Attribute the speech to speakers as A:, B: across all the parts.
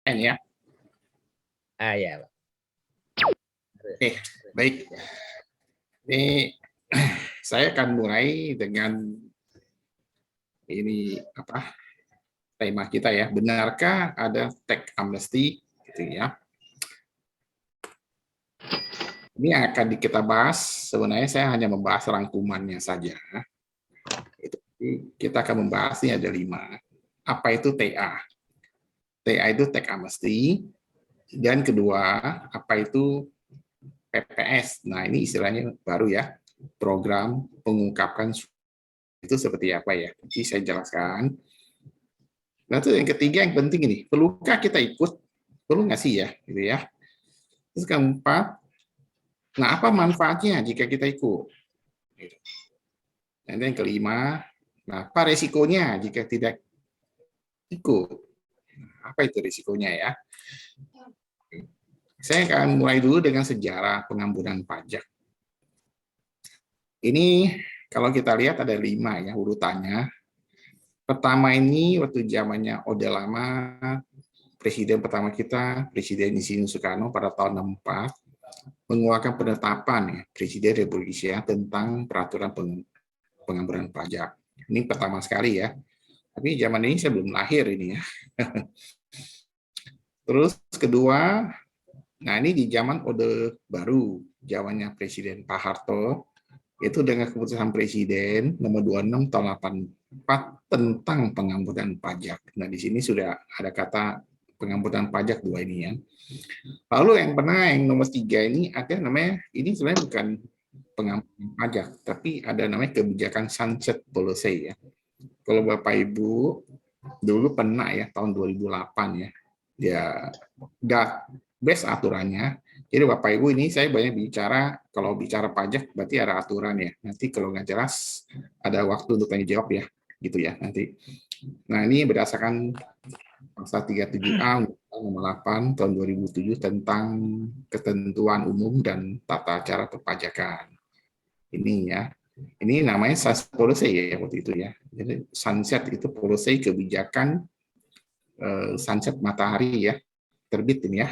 A: N ya.
B: Ya, Pak.
A: Oke, baik. Ini saya akan mulai dengan ini apa tema kita ya. Benarkah ada tax amnesty gitu ya? Ini yang akan kita bahas. Sebenarnya saya hanya membahas rangkumannya saja. Kita akan membahas ini ada 5. Apa itu TA? TA itu tax amnesty. Dan kedua, apa itu PPS? Nah, ini istilahnya baru ya. Program pengungkapan itu seperti apa ya? Jadi saya jelaskan. Nah, itu yang ketiga yang penting ini, perlukah kita ikut? Perlu nggak sih ya? Gitu ya. Terus keempat, nah apa manfaatnya jika kita ikut? Gitu. Dan yang kelima, nah apa resikonya jika tidak ikut? Apa itu risikonya ya? Saya akan mulai dulu dengan sejarah pengampunan pajak. Ini kalau kita lihat ada 5 ya urutannya. Pertama ini waktu zamannya Orde Lama, presiden pertama kita, Presiden Insinyur Soekarno pada tahun 64, mengeluarkan penetapan ya, Presiden Republik Indonesia tentang peraturan pengampunan pajak. Ini pertama sekali ya. Tapi zaman ini saya belum lahir ini ya. Terus kedua, nah ini di zaman Orde Baru, zamannya Presiden Pak Harto, itu dengan keputusan Presiden nomor 26 tahun 84 tentang pengampunan pajak. Nah di sini sudah ada kata pengampunan pajak 2 ini ya. Lalu yang pernah yang nomor 3 ini ada namanya, ini sebenarnya bukan pengampunan pajak, tapi ada namanya kebijakan sunset policy ya. Kalau Bapak Ibu dulu pernah ya tahun 2008 ya, best aturannya. Jadi Bapak Ibu ini saya banyak bicara, kalau bicara pajak berarti ada aturan ya. Nanti kalau nggak jelas ada waktu untuk tanya jawab ya, gitu ya nanti. Nah ini berdasarkan pasal 37A nomor 8 tahun 2007 tentang ketentuan umum dan tata cara perpajakan. Ini ya. Ini namanya sunset policy ya waktu itu ya. Jadi sunset itu policy kebijakan sunset matahari ya, terbit ini ya.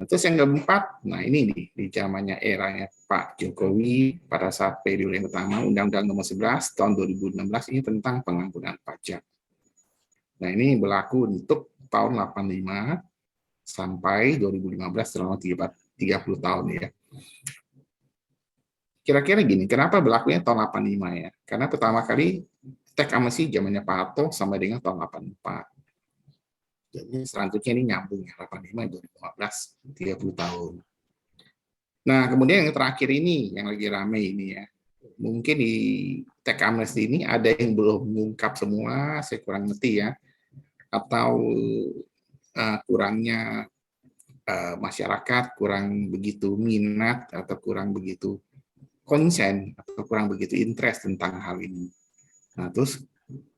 A: Terus yang keempat, nah ini nih di zamannya eranya Pak Jokowi pada saat periode yang pertama Undang-Undang Nomor 11 tahun 2016 ini tentang pengampunan pajak. Nah ini berlaku untuk tahun 85 sampai 2015 selama 30 tahun ya. Kira-kira gini, kenapa berlakunya tahun 85 ya? Karena pertama kali tax amnesty zamannya Pak Harto sampai dengan tahun 84. Jadi selanjutnya ini nyambung ya, 85 2015, 30 tahun. Nah, kemudian yang terakhir ini yang lagi rame ini ya. Mungkin di tax amnesty ini ada yang belum mengungkap semua, saya kurang ngerti ya. Atau kurangnya masyarakat kurang begitu minat atau kurang begitu konsen atau kurang begitu interest tentang hal ini. Nah, terus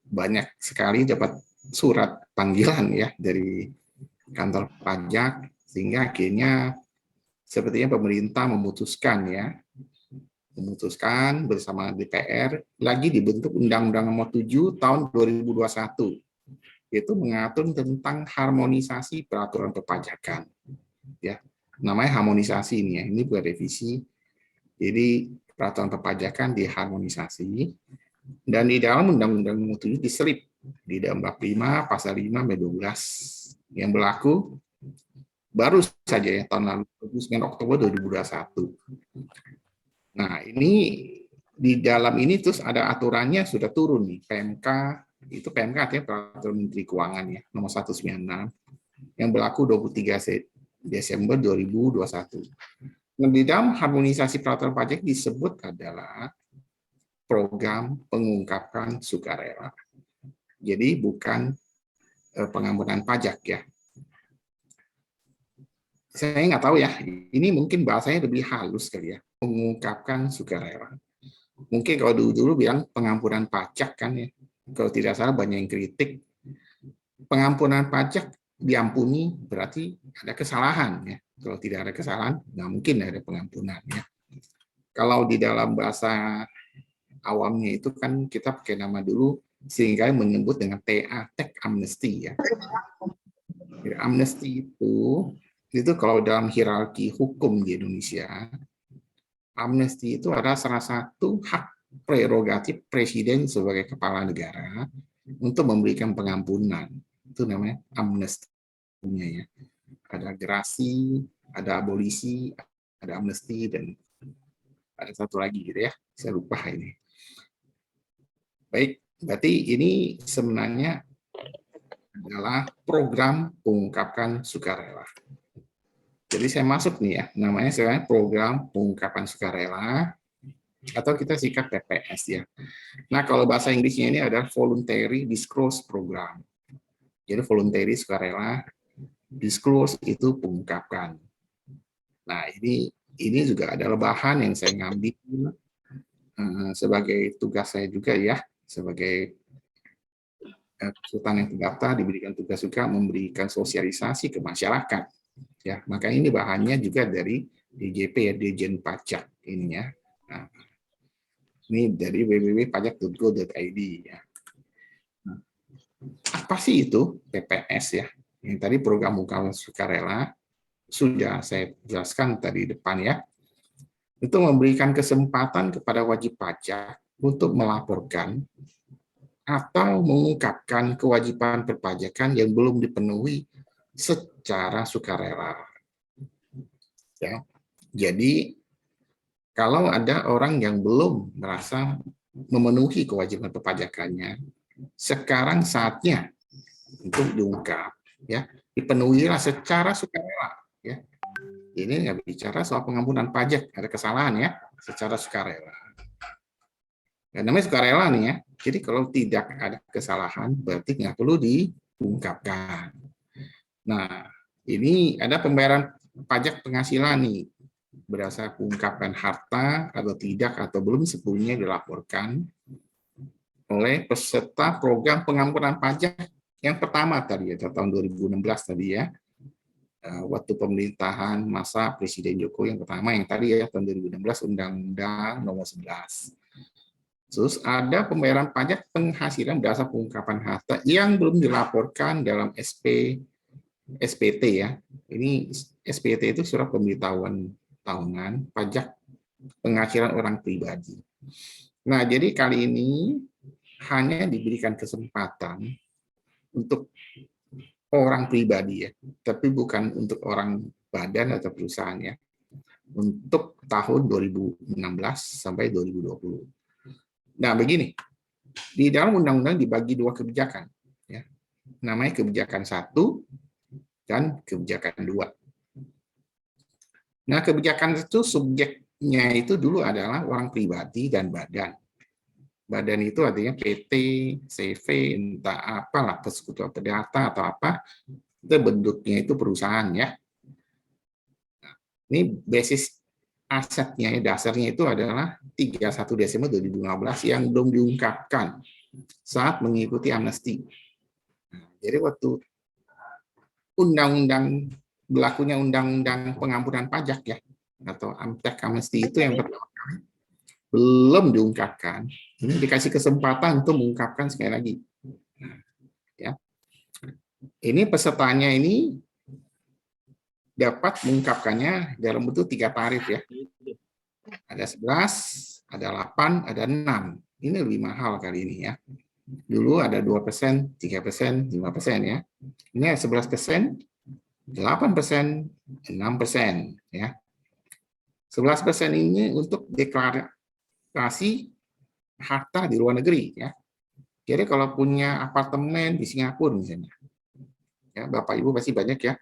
A: banyak sekali dapat surat panggilan ya dari kantor pajak sehingga akhirnya sepertinya pemerintah memutuskan bersama DPR lagi dibentuk Undang-Undang Nomor 7 tahun 2021 yaitu mengatur tentang harmonisasi peraturan perpajakan ya. Namanya harmonisasi ini ya. Ini bukan revisi. Jadi peraturan perpajakan diharmonisasi dan di dalam Undang-Undang Nomor 7 diselip di dalam bab 5 pasal 5 ayat 12 yang berlaku baru saja ya tahun lalu 9 Oktober 2021. Nah, ini di dalam ini terus ada aturannya sudah turun nih, PMK, itu PMK artinya Peraturan Menteri Keuangan ya, nomor 196 yang berlaku 23 Desember 2021. Nah, di dalam harmonisasi peraturan pajak disebut adalah program pengungkapan sukarela. Jadi bukan pengampunan pajak ya. Saya nggak tahu ya, ini mungkin bahasanya lebih halus kali ya, mengungkapkan sukarela. Mungkin kalau dulu bilang pengampunan pajak kan ya, kalau tidak salah banyak yang kritik. Pengampunan pajak diampuni berarti ada kesalahan ya. Kalau tidak ada kesalahan, nggak mungkin ada pengampunan ya. Kalau di dalam bahasa awamnya itu kan kita pakai nama dulu sehingga menyebut dengan TA, tax amnesty ya. Jadi, amnesti itu kalau dalam hierarki hukum di Indonesia, amnesti itu adalah salah satu hak prerogatif presiden sebagai kepala negara untuk memberikan pengampunan. Itu namanya amnesti. Ya. Ada gerasi, ada abolisi, ada amnesti, dan ada satu lagi gitu ya. Saya lupa ini. Baik, berarti ini sebenarnya adalah program pengungkapan sukarela. Jadi saya masuk nih ya, namanya sekarang program pengungkapan sukarela, atau kita singkat PPS ya. Nah, kalau bahasa Inggrisnya ini adalah Voluntary Disclosure Program. Jadi voluntary sukarela, disclose itu pengungkapkan. Nah, ini juga adalah bahan yang saya ngambil sebagai tugas saya juga ya, sebagai konsultan yang terdaftar, diberikan tugas juga memberikan sosialisasi ke masyarakat. Ya, maka ini bahannya juga dari DJP ya, Dirjen Pajak ini ya. Nah, ini dari www.pajak.go.id ya. Nah, apa sih itu PPS ya? Yang tadi program pengungkapan sukarela sudah saya jelaskan tadi depan ya. Itu memberikan kesempatan kepada wajib pajak untuk melaporkan atau mengungkapkan kewajiban perpajakan yang belum dipenuhi secara sukarela. Ya. Jadi kalau ada orang yang belum merasa memenuhi kewajiban perpajakannya, sekarang saatnya untuk diungkap, ya, dipenuhilah secara sukarela. Ya. Ini nggak bicara soal pengampunan pajak, ada kesalahan ya, secara sukarela. Dan namanya sukarela nih ya. Jadi kalau tidak ada kesalahan, berarti nggak perlu diungkapkan. Nah, ini ada pembayaran pajak penghasilan nih, berdasar pengungkapan harta atau tidak atau belum sepenuhnya dilaporkan oleh peserta program pengampunan pajak yang pertama tadi ya, tahun 2016 tadi ya, waktu pemerintahan masa Presiden Jokowi yang pertama yang tadi ya tahun 2016 Undang-Undang Nomor 11. Terus ada pembayaran pajak penghasilan berdasar pengungkapan harta yang belum dilaporkan dalam SPT ya. Ini SPT itu surat pemberitahuan tahunan pajak penghasilan orang pribadi. Nah, jadi kali ini hanya diberikan kesempatan untuk orang pribadi ya, tapi bukan untuk orang badan atau perusahaan ya, untuk tahun 2016 sampai 2020. Nah, begini, di dalam undang-undang dibagi dua kebijakan, ya. Namanya kebijakan 1 dan kebijakan 2. Nah, kebijakan itu subjeknya itu dulu adalah orang pribadi dan badan. Badan itu artinya PT, CV, entah apalah, persekutuan perdata atau apa, itu bentuknya itu perusahaan ya. Nah, ini basis asetnya, dasarnya itu adalah 31 Desember 2015 yang belum diungkapkan saat mengikuti amnesti. Jadi waktu berlakunya undang-undang pengampunan pajak ya, atau amnesti itu yang pertama kali belum diungkapkan, ini dikasih kesempatan untuk mengungkapkan sekali lagi. Ya, ini pesertanya ini dapat mengungkapkannya dalam bentuk 3 tarif ya. Ada 11, ada 8, ada 6. Ini lebih mahal kali ini ya. Dulu ada 2%, 3%, 5% ya. Ini 11%, 8%, 6% ya. 11% ini untuk deklarasi harta di luar negeri ya. Jadi kalau punya apartemen di Singapura misalnya, ya Bapak Ibu pasti banyak ya,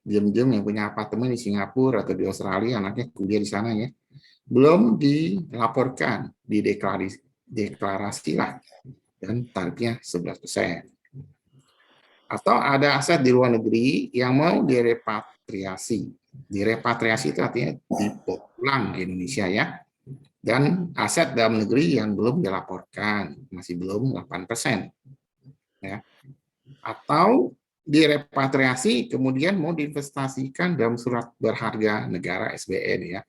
A: diam-diam yang punya apartemen di Singapura atau di Australia, anaknya kuliah di sana ya, belum dilaporkan, deklarasi lah, dan tarifnya 11%. Atau ada aset di luar negeri yang mau direpatriasi. Direpatriasi itu artinya dipulang ke Indonesia ya. Dan aset dalam negeri yang belum dilaporkan, masih belum 8%. Ya. Atau direpatriasi kemudian mau diinvestasikan dalam surat berharga negara SBN ya,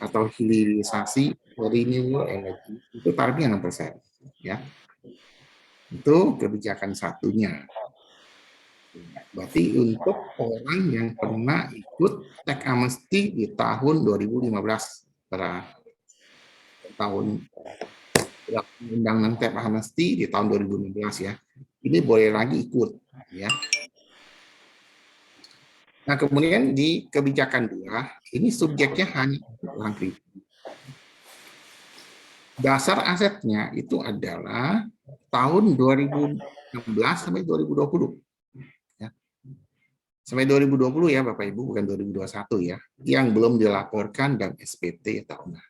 A: atau hilirisasi renewable energy, itu tarifnya 6%. Ya. Itu kebijakan satunya. Berarti untuk orang yang pernah ikut teks amnesti di tahun 2015 pada tahun undang-undang teks amnesti di tahun 2016 ya. Ini boleh lagi ikut ya. Nah, kemudian di kebijakan 2, ini subjeknya hanya orang pribadi. Dasar asetnya itu adalah tahun 2016 sampai 2020. Ya. Sampai 2020 ya Bapak Ibu, bukan 2021 ya. Yang belum dilaporkan dan SPT tahunan.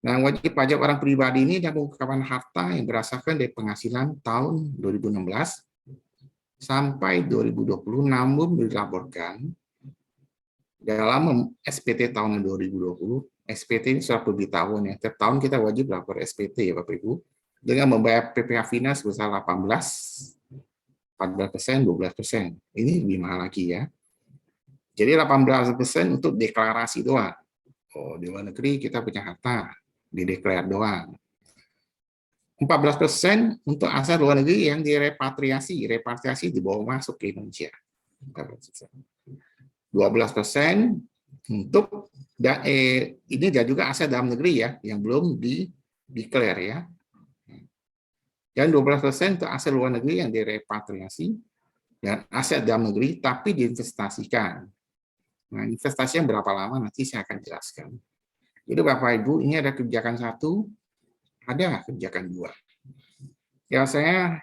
A: Nah, wajib pajak orang pribadi ini dan pengungkapan harta yang berdasarkan dari penghasilan tahun 2016 sampai 2020 namun dilaporkan dalam SPT tahun 2020. SPT ini surat pemberitahuan ya. Setiap tahun kita wajib lapor SPT ya Bapak Ibu dengan membayar PPh FINA sebesar 14%, 12%. Ini lebih mahal lagi ya. Jadi 18% untuk deklarasi doang. Oh, di luar negeri kita punya harta, dideklar doang. 14% untuk aset luar negeri yang repatriasi dibawa masuk ke Indonesia. 12% untuk ini juga aset dalam negeri ya, yang belum di-declare ya. Dan 12% untuk aset luar negeri yang direpatriasi dan aset dalam negeri tapi diinvestasikan. Nah, investasi yang berapa lama nanti saya akan jelaskan. Jadi Bapak Ibu, ini ada kebijakan 1, ada kebijakan 2. Ya saya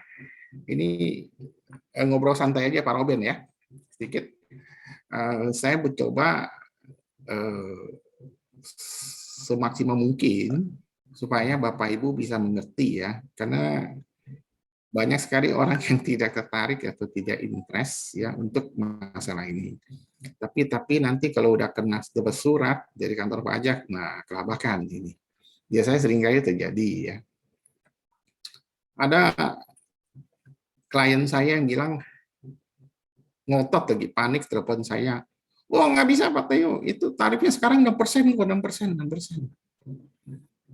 A: ini ngobrol santai aja Pak Robin ya, sedikit. Saya mencoba semaksimal mungkin supaya Bapak Ibu bisa mengerti ya, karena banyak sekali orang yang tidak tertarik atau tidak interest ya untuk masalah ini. Tapi nanti kalau udah kena surat dari kantor pajak, nah kelabakan ini. Biasanya seringkali terjadi ya. Ada klien saya yang bilang ngotot lagi, panik telepon saya. Oh nggak bisa Pak Teo, itu tarifnya sekarang 6%, 6%.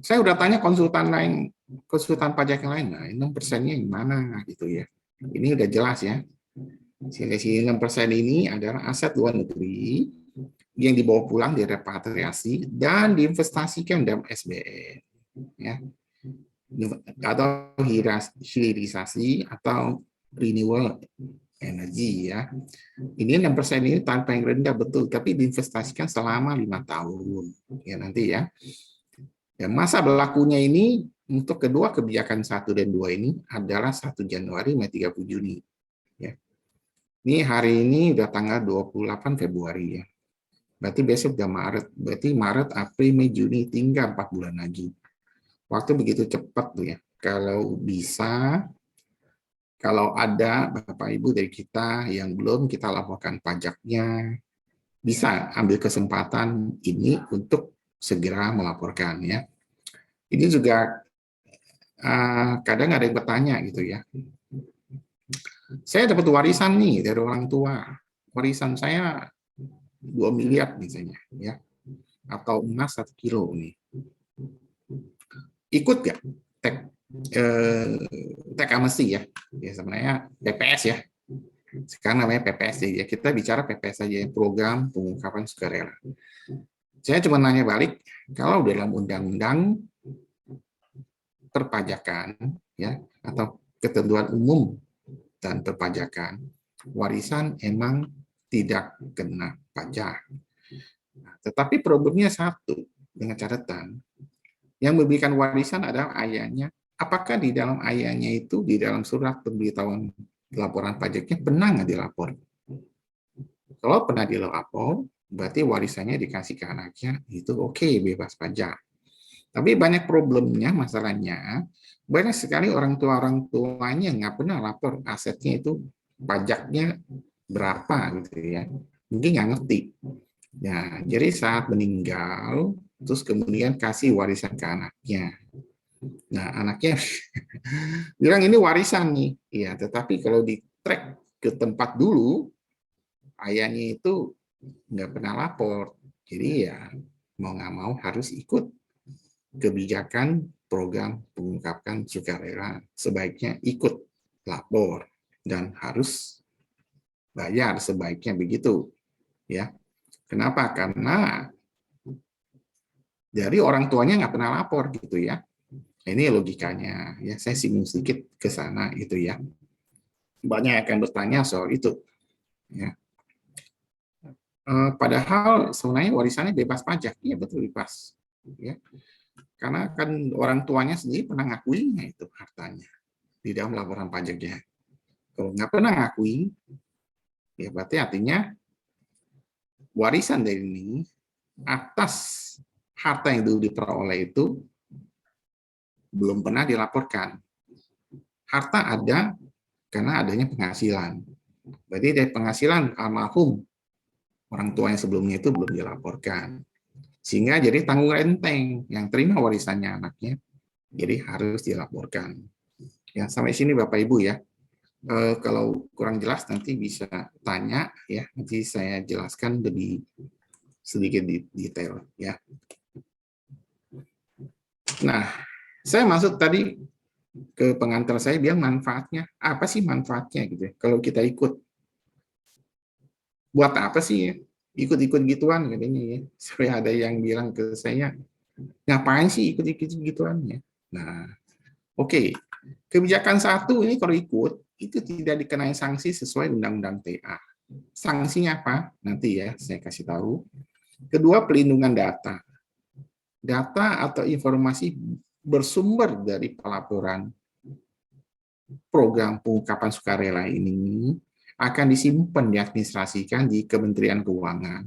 A: Saya udah tanya konsultan pajak yang lain, nah 6%-nya gimana gitu ya. Ini udah jelas ya. Si 6% ini adalah aset luar negeri yang dibawa pulang, direpatriasi, dan diinvestasikan dalam SBN. Ya. Atau hilirisasi atau renewable energy ya. Ini 6% ini tanpa yang rendah betul, tapi diinvestasikan selama 5 tahun. Ya nanti ya. Ya, masa berlakunya ini untuk kedua kebijakan 1 dan 2 ini adalah 1 Januari sampai 30 Juni. Ya. Ini hari ini udah tanggal 28 Februari ya. Berarti besok udah Maret. Berarti Maret, April, Mei, Juni, tinggal 4 bulan lagi. Waktu begitu cepat tuh ya. Kalau bisa, kalau ada Bapak Ibu dari kita yang belum kita laporkan pajaknya, bisa ambil kesempatan ini untuk segera melaporkan ya. Ini juga kadang ada yang bertanya gitu ya. Saya dapat warisan nih dari orang tua. Warisan saya 2 miliar misalnya ya. Atau emas 1 kilo nih. Ikut nggak teks amnesti ya? Ya sebenarnya PPS ya. Sekarang namanya PPS ya. Kita bicara PPS saja, program pengungkapan sukarela. Saya cuma nanya balik, kalau dalam undang-undang perpajakan ya atau ketentuan umum dan perpajakan, warisan emang tidak kena pajak. Nah, tetapi problemnya satu, dengan catatan, yang memberikan warisan adalah ayahnya. Apakah di dalam ayahnya itu, di dalam surat pemberitahuan laporan pajaknya, pernah nggak dilapor? Kalau pernah dilapor, berarti warisannya dikasih ke anaknya, itu oke, bebas pajak. Tapi banyak problemnya, masalahnya, banyak sekali orang tuanya nggak pernah lapor asetnya itu pajaknya berapa gitu ya. Mungkin nggak ngerti. Ya, jadi saat meninggal, terus kemudian kasih warisan ke anaknya. Nah, anaknya bilang ini warisan nih. Iya, tetapi kalau di track ke tempat dulu, ayahnya itu nggak pernah lapor. Jadi ya mau nggak mau harus ikut kebijakan program pengungkapan sukarela, sebaiknya ikut lapor dan harus bayar, sebaiknya begitu, ya. Kenapa? Karena dari orang tuanya nggak pernah lapor gitu ya. Ini logikanya, ya. Saya singgung sedikit ke sana itu ya. Banyak yang akan bertanya soal itu, ya. Padahal sebenarnya warisannya bebas pajak, iya betul bebas, ya. Karena kan orang tuanya sendiri pernah ngakuinya itu hartanya di dalam laporan pajaknya. Kalau nggak pernah ngakui, ya berarti artinya warisan dari ini atas harta yang dulu diperoleh itu belum pernah dilaporkan. Harta ada karena adanya penghasilan. Berarti dari penghasilan almarhum orang tua yang sebelumnya itu belum dilaporkan. Sehingga jadi tanggung renteng yang terima warisannya anaknya, jadi harus dilaporkan. Ya, sampai sini Bapak Ibu ya. Kalau kurang jelas nanti bisa tanya ya, nanti saya jelaskan lebih sedikit detail ya. Nah, saya masuk tadi ke pengantar saya bilang manfaatnya. Apa sih manfaatnya gitu ya? Kalau kita ikut, buat apa sih ya? Ikut-ikut gituan katanya ya. Sampai ada yang bilang ke saya, ngapain sih ikut-ikut gituan ya? Nah, oke. Kebijakan satu ini kalau ikut, itu tidak dikenai sanksi sesuai Undang-Undang TA. Sanksinya apa? Nanti ya, saya kasih tahu. Kedua, pelindungan data. Data atau informasi bersumber dari pelaporan program pengungkapan sukarela ini akan disimpan, diadministrasikan di Kementerian Keuangan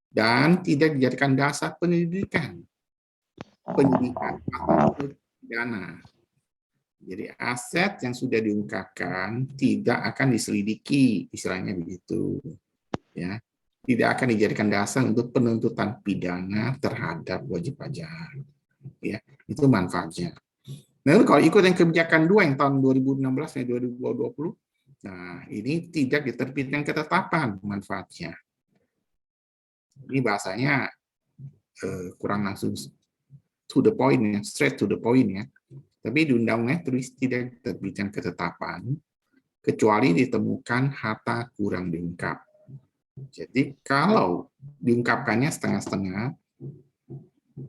A: dan tidak dijadikan dasar penyidikan atau pidana. Jadi aset yang sudah diungkapkan tidak akan diselidiki, istilahnya begitu, ya. Tidak akan dijadikan dasar untuk penuntutan pidana terhadap wajib pajak, ya. Itu manfaatnya. Nah, kalau ikut yang kebijakan 2 yang tahun 2016 dan 2020, nah ini tidak diterbitkan ketetapan manfaatnya. Ini bahasanya kurang langsung to the point ya, straight to the point ya. Tapi di undang-undangnya tulis tidak diterbitkan ketetapan kecuali ditemukan harta kurang diungkap. Jadi kalau diungkapkannya setengah-setengah,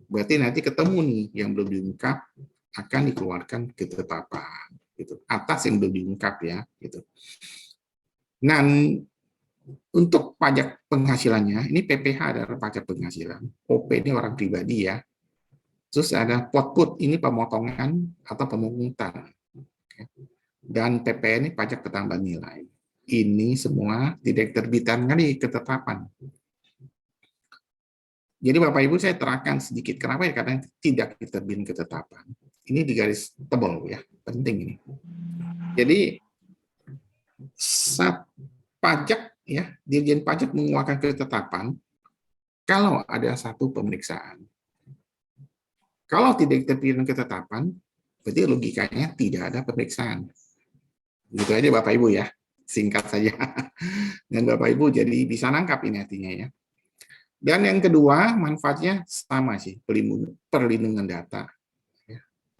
A: berarti nanti ketemu nih yang belum diungkap akan dikeluarkan ketetapan gitu. Atas yang belum diungkap ya gitu. Nah, untuk pajak penghasilannya, ini PPh adalah pajak penghasilan, OP ini orang pribadi ya. Terus ada potput, ini pemotongan atau pemungutan. Dan PPN ini pajak ketambahan nilai. Ini semua tidak terbitkan kali ketetapan. Jadi Bapak Ibu saya terangkan sedikit kenapa ya kadang tidak diterbitkan ketetapan. Ini di garis tebal ya, penting ini. Jadi saat pajak ya, Dirjen Pajak mengeluarkan ketetapan kalau ada satu pemeriksaan. Kalau tidak diterbitkan ketetapan, berarti logikanya tidak ada pemeriksaan. Gitu aja Bapak Ibu ya, singkat saja. Dan Bapak Ibu jadi bisa nangkap ini artinya ya. Dan yang kedua, manfaatnya sama sih, perlindungan data.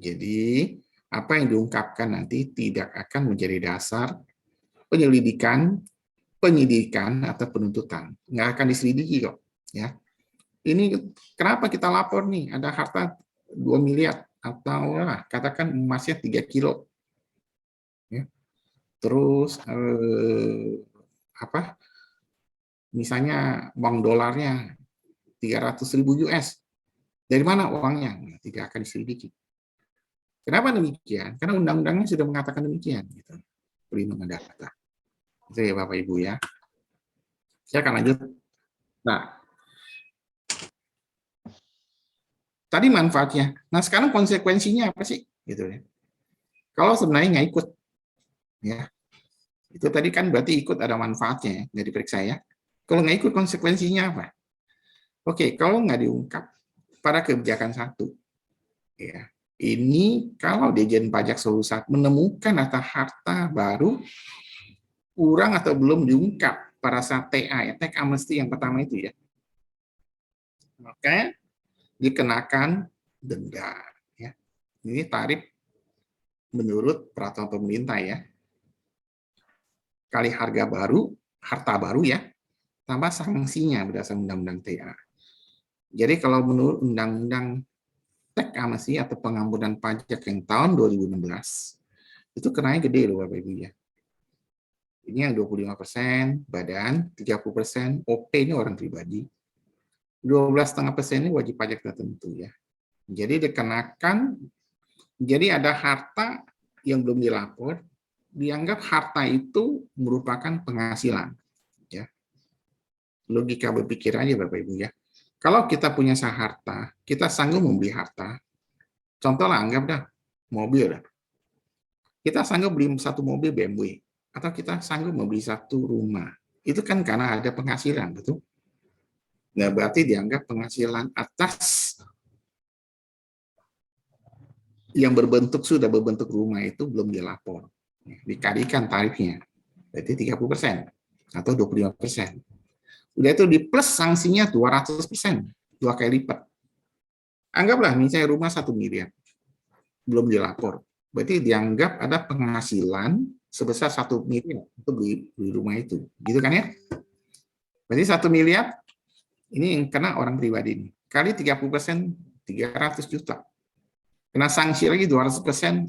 A: Jadi, apa yang diungkapkan nanti tidak akan menjadi dasar penyelidikan, penyidikan, atau penuntutan. Nggak akan diselidiki kok. Ya. Ini kenapa kita lapor nih, ada harta 2 miliar, atau katakan emasnya 3 kilo. Ya. Terus, misalnya uang dolarnya 300.000 US. Dari mana uangnya? Nah, tidak akan diselidiki. Kenapa demikian? Karena undang-undangnya sudah mengatakan demikian. Gitu. Perlindungan data. Itu ya Bapak Ibu ya. Saya akan lanjut. Nah, tadi manfaatnya. Nah, sekarang konsekuensinya apa sih? Gitu ya. Kalau sebenarnya nggak ikut, ya itu tadi kan berarti ikut ada manfaatnya, nggak diperiksa ya. Kalau nggak ikut konsekuensinya apa? Oke, kalau nggak diungkap pada kebijakan satu, ya ini kalau Dirjen Pajak suatu saat menemukan harta baru kurang atau belum diungkap pada saat TA, ya, tax amnesty yang pertama itu ya, maka dikenakan denda. Ya. Ini tarif menurut peraturan pemerintah ya. Kali harga baru harta baru ya, tambah sanksinya berdasarkan Undang-Undang TA. Jadi kalau menurut Undang-Undang Teks Amnesti atau pengampunan pajak yang tahun 2016, itu kenanya gede loh Bapak Ibu ya. Ini yang 25% badan, 30% OP ini orang pribadi, 12,5% ini wajib pajak tertentu ya. Jadi dikenakan, jadi ada harta yang belum dilapor, dianggap harta itu merupakan penghasilan. Ya. Logika berpikir aja Bapak Ibu ya. Kalau kita punya harta, kita sanggup membeli harta, contoh lah anggap dah mobil dah. Kita sanggup beli satu mobil BMW, atau kita sanggup membeli satu rumah. Itu kan karena ada penghasilan, betul? Nah, berarti dianggap penghasilan atas yang sudah berbentuk rumah itu belum dilapor. Dikalikan tarifnya, berarti 30% atau 25%. Udah itu di plus sanksinya 200%, 2 kali lipat. Anggaplah misalnya rumah 1 miliar, belum dilapor. Berarti dianggap ada penghasilan sebesar 1 miliar untuk beli rumah itu. Gitu kan ya? Berarti 1 miliar, ini yang kena orang pribadi ini. Kali 30%, 300 juta. Kena sanksi lagi 200%,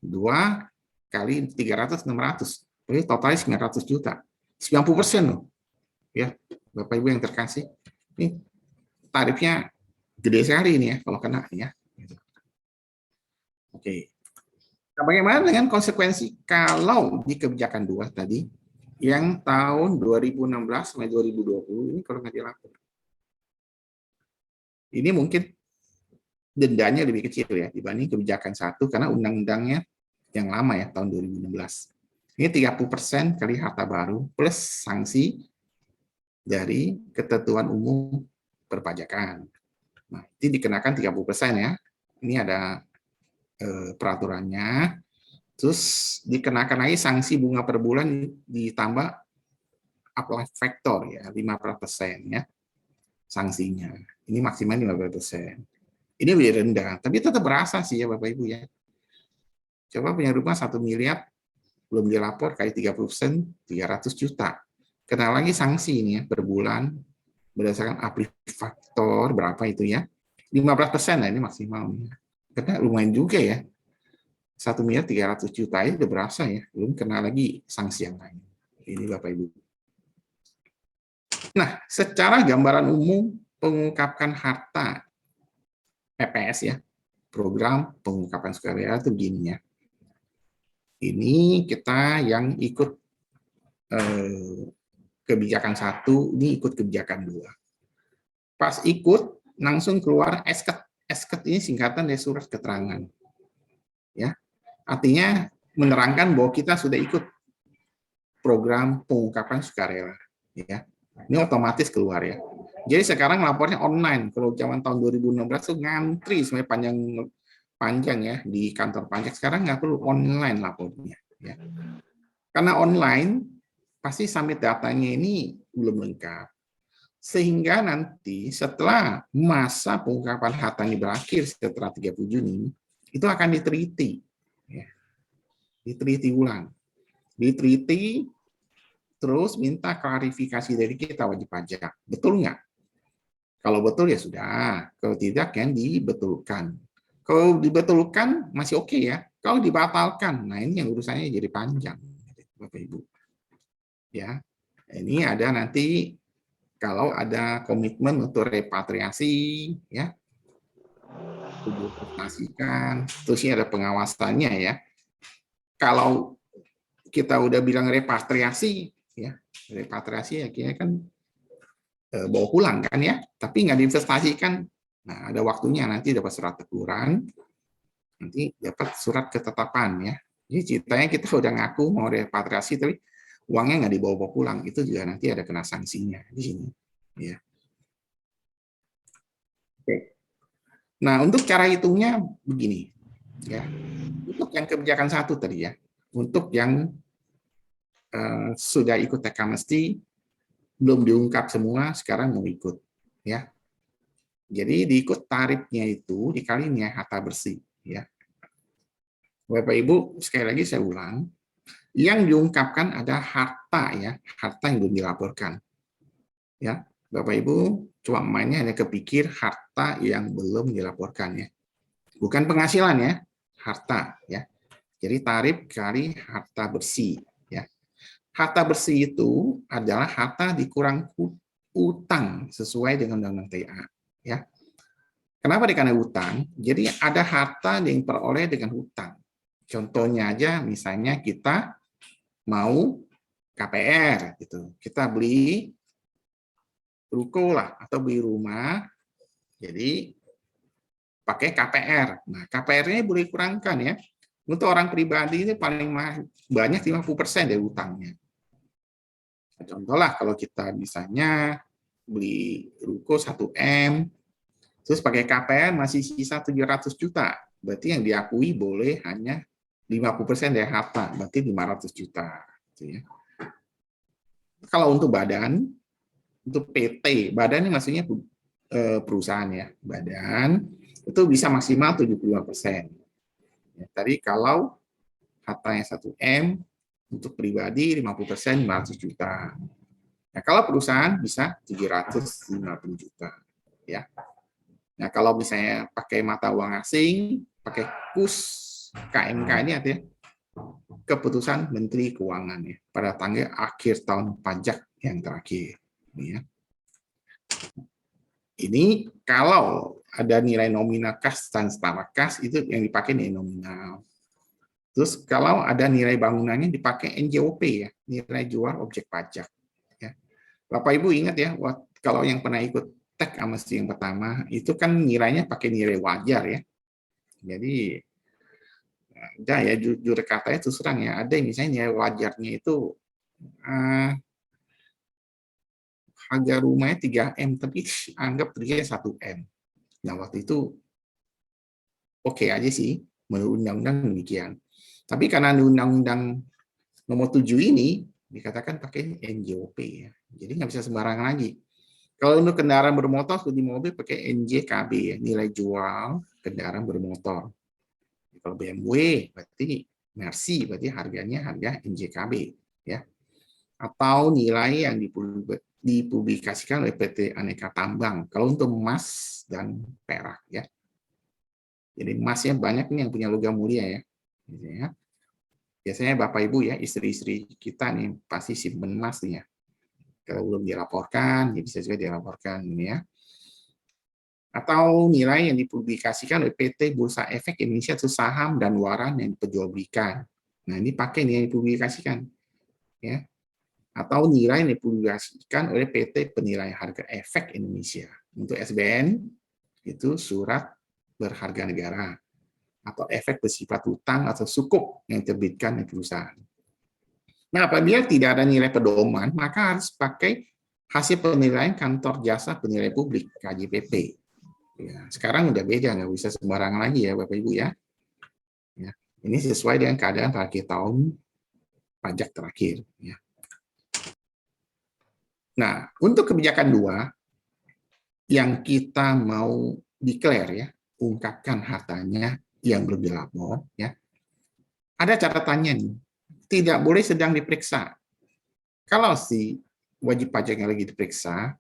A: 2 kali 300, 600. Berarti totalnya 900 juta. 90% loh. Ya, Bapak Ibu yang terkasih. Ini tarifnya gede sekali ini ya, kalau kena ya. Oke. Nah, bagaimana dengan konsekuensi kalau di kebijakan 2 tadi, yang tahun 2016 sampai 2020 ini kalau nggak dilapor? Ini mungkin dendanya lebih kecil ya dibanding kebijakan 1 karena undang-undangnya yang lama ya tahun 2016. Ini 30% kali harta baru plus sanksi dari ketentuan umum perpajakan. Nah, ini dikenakan 30% ya. Ini ada peraturannya. Terus dikenakan lagi sanksi bunga per bulan ditambah apply factor ya 15% ya sanksinya. Ini maksimal 15%. Ini lebih rendah, tapi tetap berasa sih ya Bapak Ibu ya. Coba punya rumah 1 miliar belum dilapor kali 30%, 300 juta. Kena lagi sanksi ini ya per bulan berdasarkan apply factor berapa itu ya. 15% lah ini maksimalnya. Karena lumayan juga ya. 1 miliar 300 juta itu udah berasa ya, belum kena lagi sanksi yang lain. Ini Bapak Ibu. Nah, secara gambaran umum pengungkapkan harta PPS ya, program pengungkapan sukarela itu begini ya. Ini kita yang ikut kebijakan 1, ini ikut kebijakan 2. Pas ikut langsung keluar SKET. SKET ini singkatan dari surat keterangan. Ya. Artinya menerangkan bahwa kita sudah ikut program pengungkapan sukarela ya. Ini otomatis keluar ya. Jadi sekarang lapornya online. Kalau zaman tahun 2016 tuh ngantri sebenarnya panjang ya di kantor pajak. Sekarang nggak perlu, online lapornya ya. Karena online pasti sampai datanya ini belum lengkap. Sehingga nanti setelah masa pengungkapan harta ini berakhir setelah 30 Juni, itu akan diteliti. Ya. Diteliti ulang. Diteliti, terus minta klarifikasi dari kita wajib pajak. Betul nggak? Kalau betul ya sudah. Kalau tidak, kan dibetulkan. Kalau dibetulkan masih oke ya. Kalau dibatalkan, nah ini yang urusannya jadi panjang, Bapak Ibu. Ya, ini ada nanti kalau ada komitmen untuk repatriasi, ya, dipastikan, terus ini ada pengawasannya ya. Kalau kita udah bilang repatriasi, ya, repatriasi akhirnya kan bawa pulang kan ya, tapi nggak diinvestasikan. Nah, ada waktunya nanti dapat surat teguran, nanti dapat surat ketetapan ya. Jadi ceritanya kita udah ngaku mau repatriasi, tapi uangnya nggak dibawa pulang, itu juga nanti ada kena sanksinya di sini. Ya. Oke. Nah, untuk cara hitungnya begini, ya. Untuk yang kebijakan 1 tadi ya, untuk yang sudah ikut teks amnesti belum diungkap semua, sekarang mau ikut, ya. Jadi diikut tarifnya itu dikalinya harta bersih, ya. Bapak Ibu, sekali lagi saya ulang, Yang diungkapkan ada harta ya, harta yang belum dilaporkan. Ya, Bapak Ibu, cuma mainnya hanya kepikir harta yang belum dilaporkan ya. Bukan penghasilan ya, harta ya. Jadi tarif kali harta bersih ya. Harta bersih itu adalah harta dikurang utang sesuai dengan Undang-Undang TA ya. Kenapa dikarenakan utang? Jadi ada harta yang diperoleh dengan hutang. Contohnya aja misalnya kita mau KPR gitu. Kita beli ruko lah atau beli rumah. Jadi pakai KPR. Nah, KPR-nya boleh kurangkan ya. Untuk orang pribadi ini paling banyak 50% dari utangnya. Contoh lah kalau kita misalnya beli ruko 1M, terus pakai KPR masih sisa 700 juta. Berarti yang diakui boleh hanya 50% dari harta, berarti 500 juta. Gitu ya. Kalau untuk badan, untuk PT, badan ini maksudnya perusahaan ya, badan itu bisa maksimal 75%. Ya, tadi kalau hartanya 1M, untuk pribadi 50% 500 juta. Nah, kalau perusahaan bisa 750 juta. Ya. Nah, kalau misalnya pakai mata uang asing, pakai KUS, KMK ini artinya keputusan Menteri Keuangan ya, pada tanggal akhir tahun pajak yang terakhir. Ya. Ini kalau ada nilai nominal kas dan setara kas itu yang dipakai nilai nominal. Terus kalau ada nilai bangunannya dipakai NJOP ya, nilai jual objek pajak. Ya. Bapak Ibu ingat ya, kalau yang pernah ikut teks amnesti yang pertama itu kan nilainya pakai nilai wajar ya. Jadi ada ya jujur katanya terus terang ya, ada yang misalnya nilai wajarnya itu harga rumahnya 3M tapi anggap harganya 1M. Nah, waktu itu oke aja sih menurut undang-undang demikian. Tapi karena undang-undang nomor 7 ini dikatakan pakai NJOP ya. Jadi nggak bisa sembarangan lagi. Kalau untuk kendaraan bermotor seperti mobil pakai NJKB ya, nilai jual kendaraan bermotor. Kalau BMW berarti Mercy berarti harganya harga NJKB ya. Atau nilai yang dipublikasikan oleh PT Aneka Tambang kalau untuk emas dan perak ya. Jadi emasnya banyak nih yang punya logam mulia ya. Biasanya Bapak Ibu ya, istri-istri kita nih pasti simpen emas nih ya. Kalau belum dilaporkan, ya bisa juga dilaporkan ini ya. Atau nilai yang dipublikasikan oleh PT Bursa Efek Indonesia atau saham dan waran yang diperjualbelikan. Nah, ini pakai nih yang dipublikasikan. Ya. Atau nilai yang dipublikasikan oleh PT Penilai Harga Efek Indonesia. Untuk SBN, itu surat berharga negara atau efek bersifat hutang atau sukuk yang diterbitkan oleh perusahaan. Nah, apabila tidak ada nilai pedoman, maka harus pakai hasil penilaian kantor jasa penilai publik KJPP. Ya, sekarang udah beda, nggak bisa sembarangan lagi ya Bapak Ibu ya. Ya, ini sesuai dengan keadaan terakhir tahun pajak terakhir. Ya. Nah, untuk kebijakan 2 yang kita mau declare ya, ungkapkan hartanya yang belum dilapor ya. Ada catatannya nih, tidak boleh sedang diperiksa. Kalau si wajib pajak yang lagi diperiksa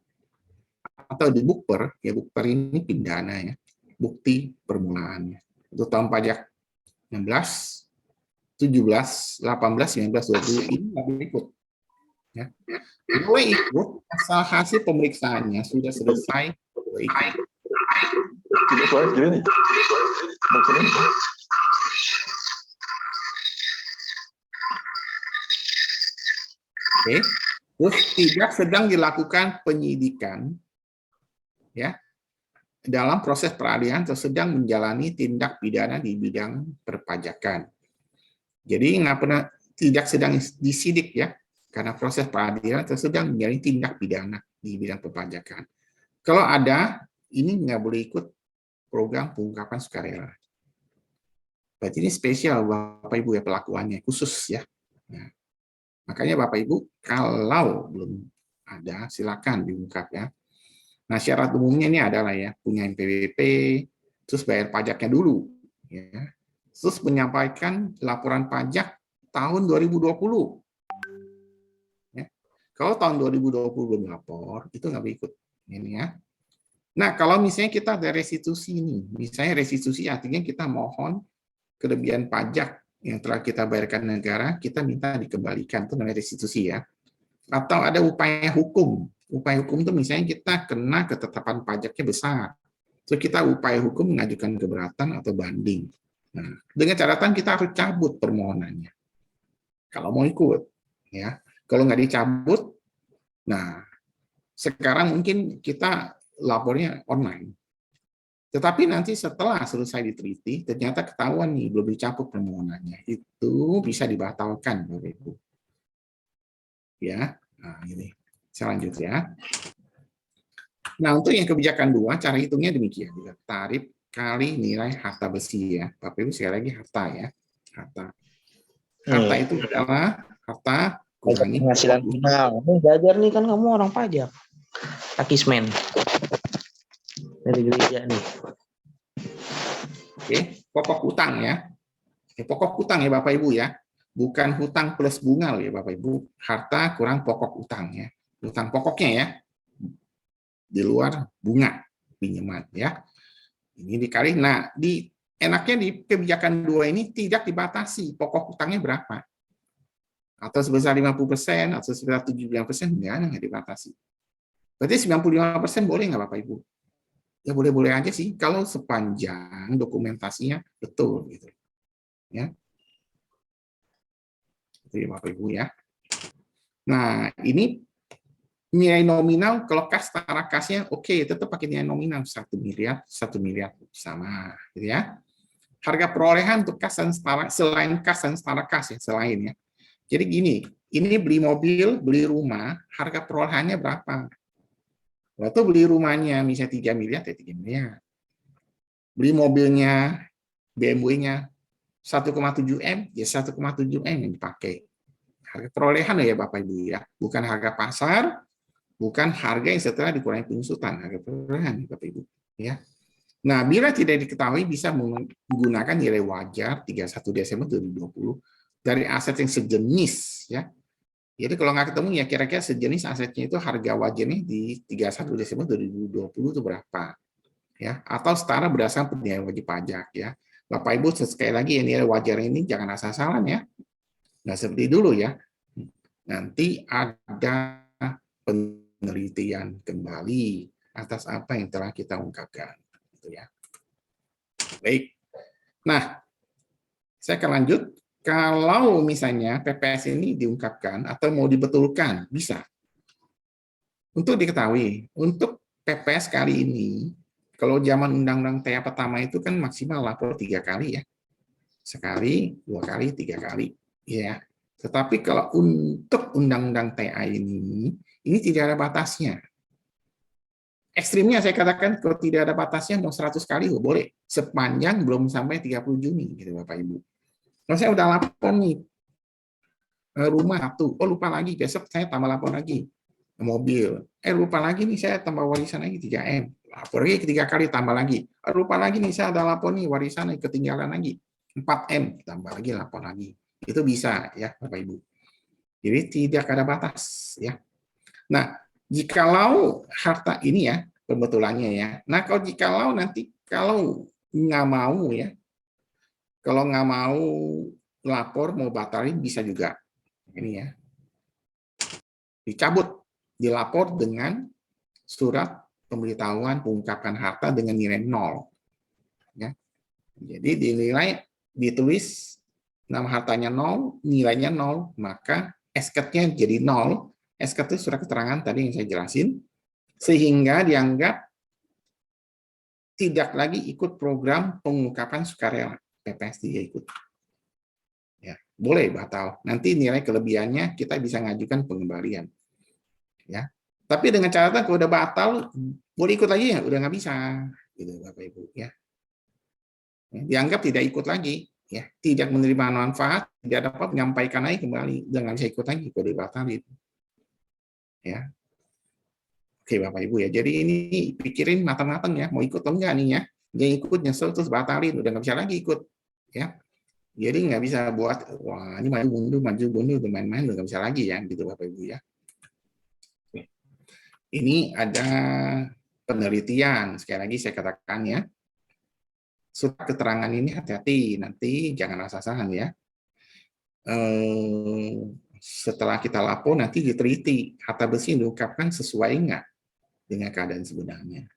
A: atau di bukper, ya bukper ini pidana ya, bukti permulaannya. Untuk tahun pajak 16, 17, 18, 19, 20 ini nggak boleh ikut. Ya. Boleh ikut asal hasil pemeriksaannya sudah selesai. Boleh ikut. Oke. Terus tidak sedang dilakukan penyidikan ya dalam proses peradilan atau sedang menjalani tindak pidana di bidang perpajakan. Jadi nggak pernah tidak sedang disidik ya karena proses peradilan atau sedang menjalani tindak pidana di bidang perpajakan. Kalau ada, ini nggak boleh ikut program pengungkapan sukarela. Berarti ini spesial Bapak Ibu ya pelakuannya khusus ya. Nah, makanya Bapak Ibu kalau belum ada silakan diungkap ya. Nah, syarat umumnya ini adalah ya punya NPWP, terus bayar pajaknya dulu, ya. Terus menyampaikan laporan pajak tahun 2020. Ya. Kalau tahun 2020 belum lapor, itu nggak ikut. Ini ya. Nah, kalau misalnya kita ada restitusi nih, misalnya restitusi artinya kita mohon kelebihan pajak yang telah kita bayarkan negara, kita minta dikembalikan, itu namanya restitusi ya. Atau ada upaya hukum. Upaya hukum itu misalnya kita kena ketetapan pajaknya besar. So, kita upaya hukum mengajukan keberatan atau banding. Nah, dengan catatan kita harus cabut permohonannya. Kalau mau ikut, ya. Kalau nggak dicabut, nah sekarang mungkin kita lapornya online. Tetapi nanti setelah selesai diteliti, ternyata ketahuan nih belum dicabut permohonannya, itu bisa dibatalkan, Bapak Ibu. Ya, nah ini. Saya lanjut ya. Nah, untuk yang kebijakan 2, cara hitungnya demikian. Tarif kali nilai harta besi ya. Bapak Ibu sekali lagi harta ya. Harta. Harta itu adalah harta
C: Pajak
A: kurangi
C: penghasilan
A: pokok
C: final. Nih belajar nih kan kamu orang pajak. Akismen. Dari gereja nih.
A: Oke, pokok utang ya. Pokok utang ya Bapak Ibu ya. Bukan hutang plus bunga ya Bapak Ibu. Harta kurang pokok utang ya. Hutang pokoknya ya. Di luar bunga pinjaman ya. Ini dikali. Nah, enaknya di kebijakan 2 ini tidak dibatasi pokok utangnya berapa. Atau sebesar 50%, atau sebesar 75%, nggak dibatasi. Berarti 95% boleh nggak Bapak Ibu? Ya boleh-boleh aja sih, kalau sepanjang dokumentasinya betul. Gitu. Ya. Itu ya Bapak Ibu ya. Nah, ini nilai nominal, kalau kas setara kasnya, oke, tetap pakai nilai nominal 1 miliar sama. Gitu ya. Harga perolehan untuk kas dan setara, selain kas dan setara kas ya, selain ya. Jadi gini, ini beli mobil, beli rumah, harga perolehannya berapa? Waktu beli rumahnya misalnya 3 miliar, ya 3 miliar. Beli mobilnya, BMW-nya 1,7 M, ya 1,7 M yang dipakai. Harga perolehan ya Bapak Ibu ya, bukan harga pasar, bukan harga yang setelah dikurangi pengusutan, harga perolehan Bapak Ibu ya. Nah, bila tidak diketahui bisa menggunakan nilai wajar 31 Desember 2020 dari aset yang sejenis ya. Jadi kalau nggak ketemu ya kira-kira sejenis asetnya itu harga wajarnya di 31 Desember 2020 itu berapa ya, atau setara berdasarkan penilaian wajib pajak ya. Bapak Ibu sekali lagi ya, nilai wajar ini jangan asal-asalan ya. Nggak seperti dulu ya. Nanti ada penelitian kembali atas apa yang telah kita ungkapkan gitu ya. Baik. Nah, saya akan lanjut. Kalau misalnya PPS ini diungkapkan atau mau dibetulkan, bisa. Untuk diketahui, untuk PPS kali ini, kalau zaman Undang-Undang TA pertama itu kan maksimal lapor 3 kali ya. Sekali, 2 kali, 3 kali. Ya. Tetapi kalau untuk Undang-Undang TA ini tidak ada batasnya. Ekstrimnya saya katakan kalau tidak ada batasnya mau 100 kali boleh. Sepanjang belum sampai 30 Juni, gitu Bapak Ibu. Kalau saya udah lapor nih, rumah 1, lupa lagi, besok saya tambah lapor lagi. Mobil, lupa lagi nih saya tambah warisan lagi 3M. Lapor lagi 3 kali tambah lagi. Lupa lagi nih saya ada lapor nih warisan ketinggalan lagi. 4M, tambah lagi lapor lagi. Itu bisa ya Bapak Ibu. Jadi tidak ada batas ya. Nah, jikalau harta ini ya, pembetulannya ya. Nah, jikalau nanti kalau nggak mau ya, kalau nggak mau lapor, mau batalin, bisa juga. Ini ya. Dicabut, dilapor dengan surat pemberitahuan pengungkapan harta dengan nilai 0. Ya. Jadi dinilai, ditulis nama hartanya 0, nilainya 0, maka SK-nya jadi 0. SK itu surat keterangan tadi yang saya jelasin, sehingga dianggap tidak lagi ikut program pengungkapan sukarela. PPS dia ikut. Ya, boleh batal. Nanti nilai kelebihannya kita bisa ngajukan pengembalian. Ya. Tapi dengan catatan kalau udah batal, boleh ikut lagi ya, udah nggak bisa. Gitu Bapak Ibu ya. Dianggap tidak ikut lagi, ya, tidak menerima manfaat, tidak dapat menyampaikan lagi kembali, udah nggak bisa ikut lagi kalau dibatalin. Ya. Oke Bapak Ibu ya, jadi ini pikirin matang-matang ya, mau ikut atau enggak nih ya. Dia ikut nyesel terus batalin, udah nggak bisa lagi ikut. Ya. Jadi nggak bisa buat, wah ini maju mundur, main-main, nggak bisa lagi ya, gitu Bapak Ibu ya. Ini ada penelitian, sekali lagi saya katakan ya, surat keterangan ini hati-hati, nanti jangan asal-asalan ya. Setelah kita lapor nanti diteliti harta besi yang diungkapkan sesuai nggak dengan keadaan sebenarnya.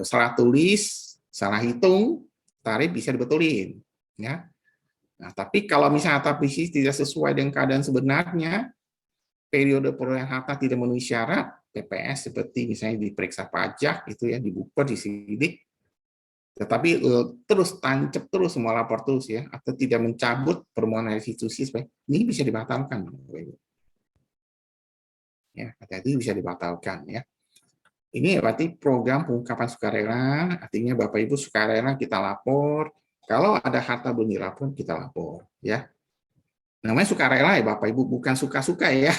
A: Salah tulis, salah hitung, tarif bisa dibetulin, ya. Nah, tapi kalau misalnya harta besi tidak sesuai dengan keadaan sebenarnya, periode perolehan harta tidak memenuhi syarat, PPS seperti misalnya diperiksa pajak itu ya, dibuka, disidik, tetapi terus tancap terus semua lapor terus ya, atau tidak mencabut permohonan restitusi, ini bisa dibatalkan. Ya, hati-hati bisa dibatalkan ya. Ini berarti program pengungkapan sukarela, artinya Bapak Ibu sukarela kita lapor, kalau ada harta belum dilapor kita lapor ya. Namanya sukarela ya Bapak Ibu, bukan suka-suka ya.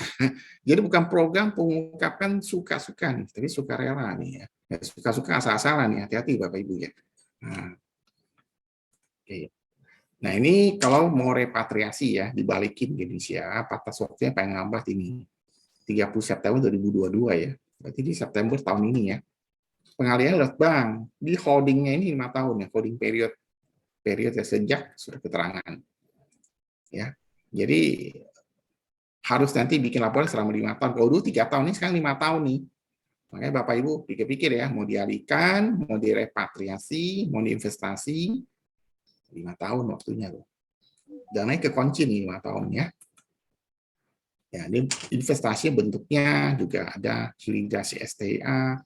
A: Jadi bukan program pengungkapan suka-suka nih, tapi sukarela nih ya. Suka-suka asal-asalan nih, hati-hati Bapak Ibu ya. Nah, oke. Nah ini kalau mau repatriasi ya, dibalikin ke Indonesia, batas waktunya paling lambat ini 30 September 2022 ya. Berarti di September tahun ini ya. Pengalihan lewat bank, di holdingnya ini 5 tahun ya, holding period sejak surat keterangan. Ya. Jadi harus nanti bikin laporan selama 5 tahun. Kalau dulu 3 tahun, ini sekarang 5 tahun nih. Makanya Bapak Ibu pikir-pikir ya, mau dialihkan, mau direpatriasi, mau diinvestasi, 5 tahun waktunya loh. Dananya kekunci nih 5 tahun ya. Ya, ini investasi bentuknya juga ada hilirisasi STA,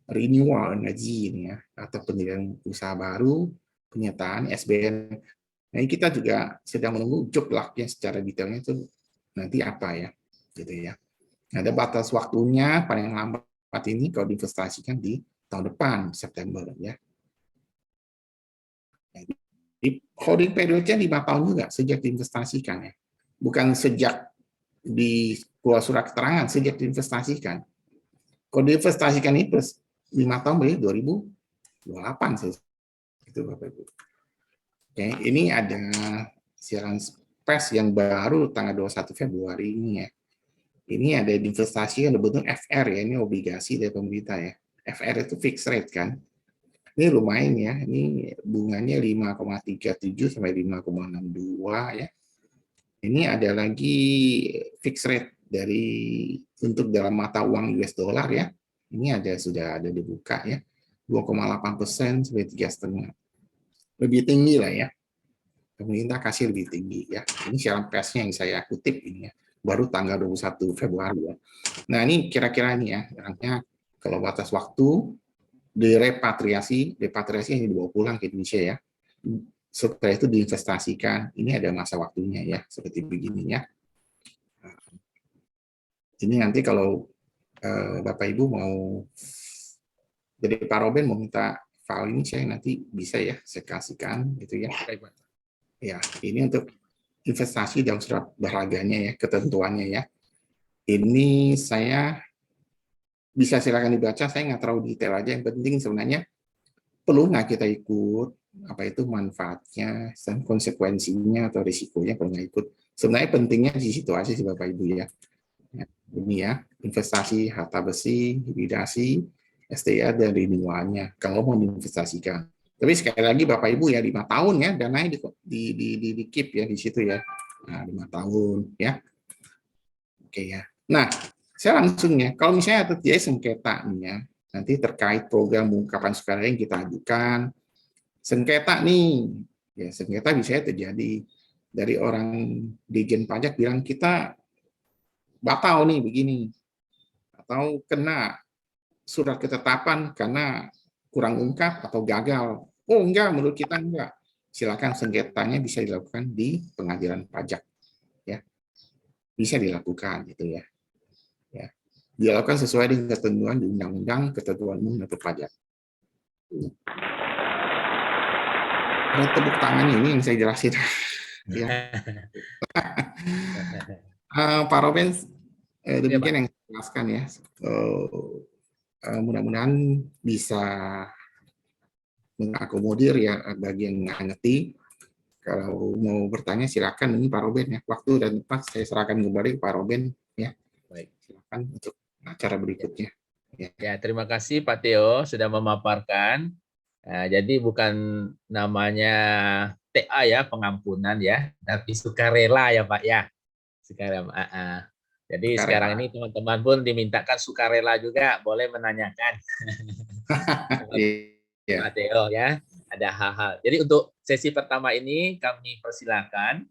A: renewal energi ini ya, atau pendirian usaha baru, penyertaan SBN. Nah, ini kita juga sedang menunggu job luck-nya secara detailnya itu nanti apa ya, gitu ya. Ada batas waktunya paling lambat ini kalau diinvestasikan di tahun depan September ya. Di holding periodnya 5 tahun juga sejak diinvestasikan ya, bukan sejak di keluar surat keterangan, sejak diinvestasikan. Kalau diinvestasikan ini plus 5 tahun berarti 2028 sih. Itu Bapak Ibu. Oke, ini ada siaran pers yang baru tanggal 21 Februari ini ya. Ini ada investasi yang berbentuk FR ya, ini obligasi dari pemerintah ya. FR itu fixed rate kan. Ini lumayan ya, ini bunganya 5,37 sampai 5,62 ya. Ini ada lagi fixed rate dari untuk dalam mata uang US dollar ya. Ini sudah ada dibuka ya. 2,8% sampai 3,5%. Lebih tinggi lah ya. Pemerintah kasih lebih tinggi ya. Ini siaran persnya yang saya kutip ini ya. Baru tanggal 21 Februari ya. Nah, ini kira-kira ini ya, kalau batas waktu repatriasi yang dibawa pulang ke Indonesia ya. Setelah itu diinvestasikan, ini ada masa waktunya ya, seperti begini ya. Ini nanti kalau Bapak Ibu mau, jadi Pak Robin mau minta file ini, saya nanti bisa ya, saya kasihkan gitu ya. Ya, ini untuk investasi dalam surat berharganya ya, ketentuannya ya. Ini saya bisa silakan dibaca, saya nggak terlalu detail aja, yang penting sebenarnya perlu nggak kita ikut, apa itu manfaatnya dan konsekuensinya atau risikonya kalau nggak ikut. Sebenarnya pentingnya di situ aja sih Bapak Ibu ya. Ini ya, investasi harta besi, hibridasi, STA dan renewalnya kalau mau diinvestasikan. Tapi sekali lagi Bapak Ibu ya 5 tahun ya dananya di keep ya di situ ya. Nah, 5 tahun ya. Oke ya. Nah, saya langsung ya, kalau misalnya terjadi sengketa nih ya, nanti terkait program pengungkapan sukarela yang kita ajukan, sengketa nih, ya sengketa bisa terjadi dari orang Dijen Pajak bilang kita batal nih begini, atau kena surat ketetapan karena kurang ungkap atau gagal. Oh enggak, menurut kita enggak. Silakan sengketanya bisa dilakukan di pengadilan pajak, ya bisa dilakukan gitu ya. Ya, dilakukan sesuai dengan ketentuan di Undang-Undang Ketentuan Umum dan Pajak. Ada tepuk tangan ini yang saya jelasin. Ya. Pak Robin, demikian yang saya jelaskan ya. Mudah-mudahan bisa mengakomodir ya bagi yang ngerti. Kalau mau bertanya silakan, ini Pak Roben ya. Waktu dan tempat saya serahkan kembali ke Pak Roben ya.
B: Baik.
A: Silakan untuk acara berikutnya.
B: Ya, terima kasih Pak Theo sudah memaparkan. Jadi bukan namanya TA ya, pengampunan ya, tapi sukarela ya Pak ya. Sukarela. Jadi sekarang
A: Sukarela.
B: ini teman-teman pun dimintakan sukarela juga, boleh menanyakan.
A: Iya.
B: Pak Theo ya, ada hal-hal. Jadi untuk sesi pertama ini kami persilakan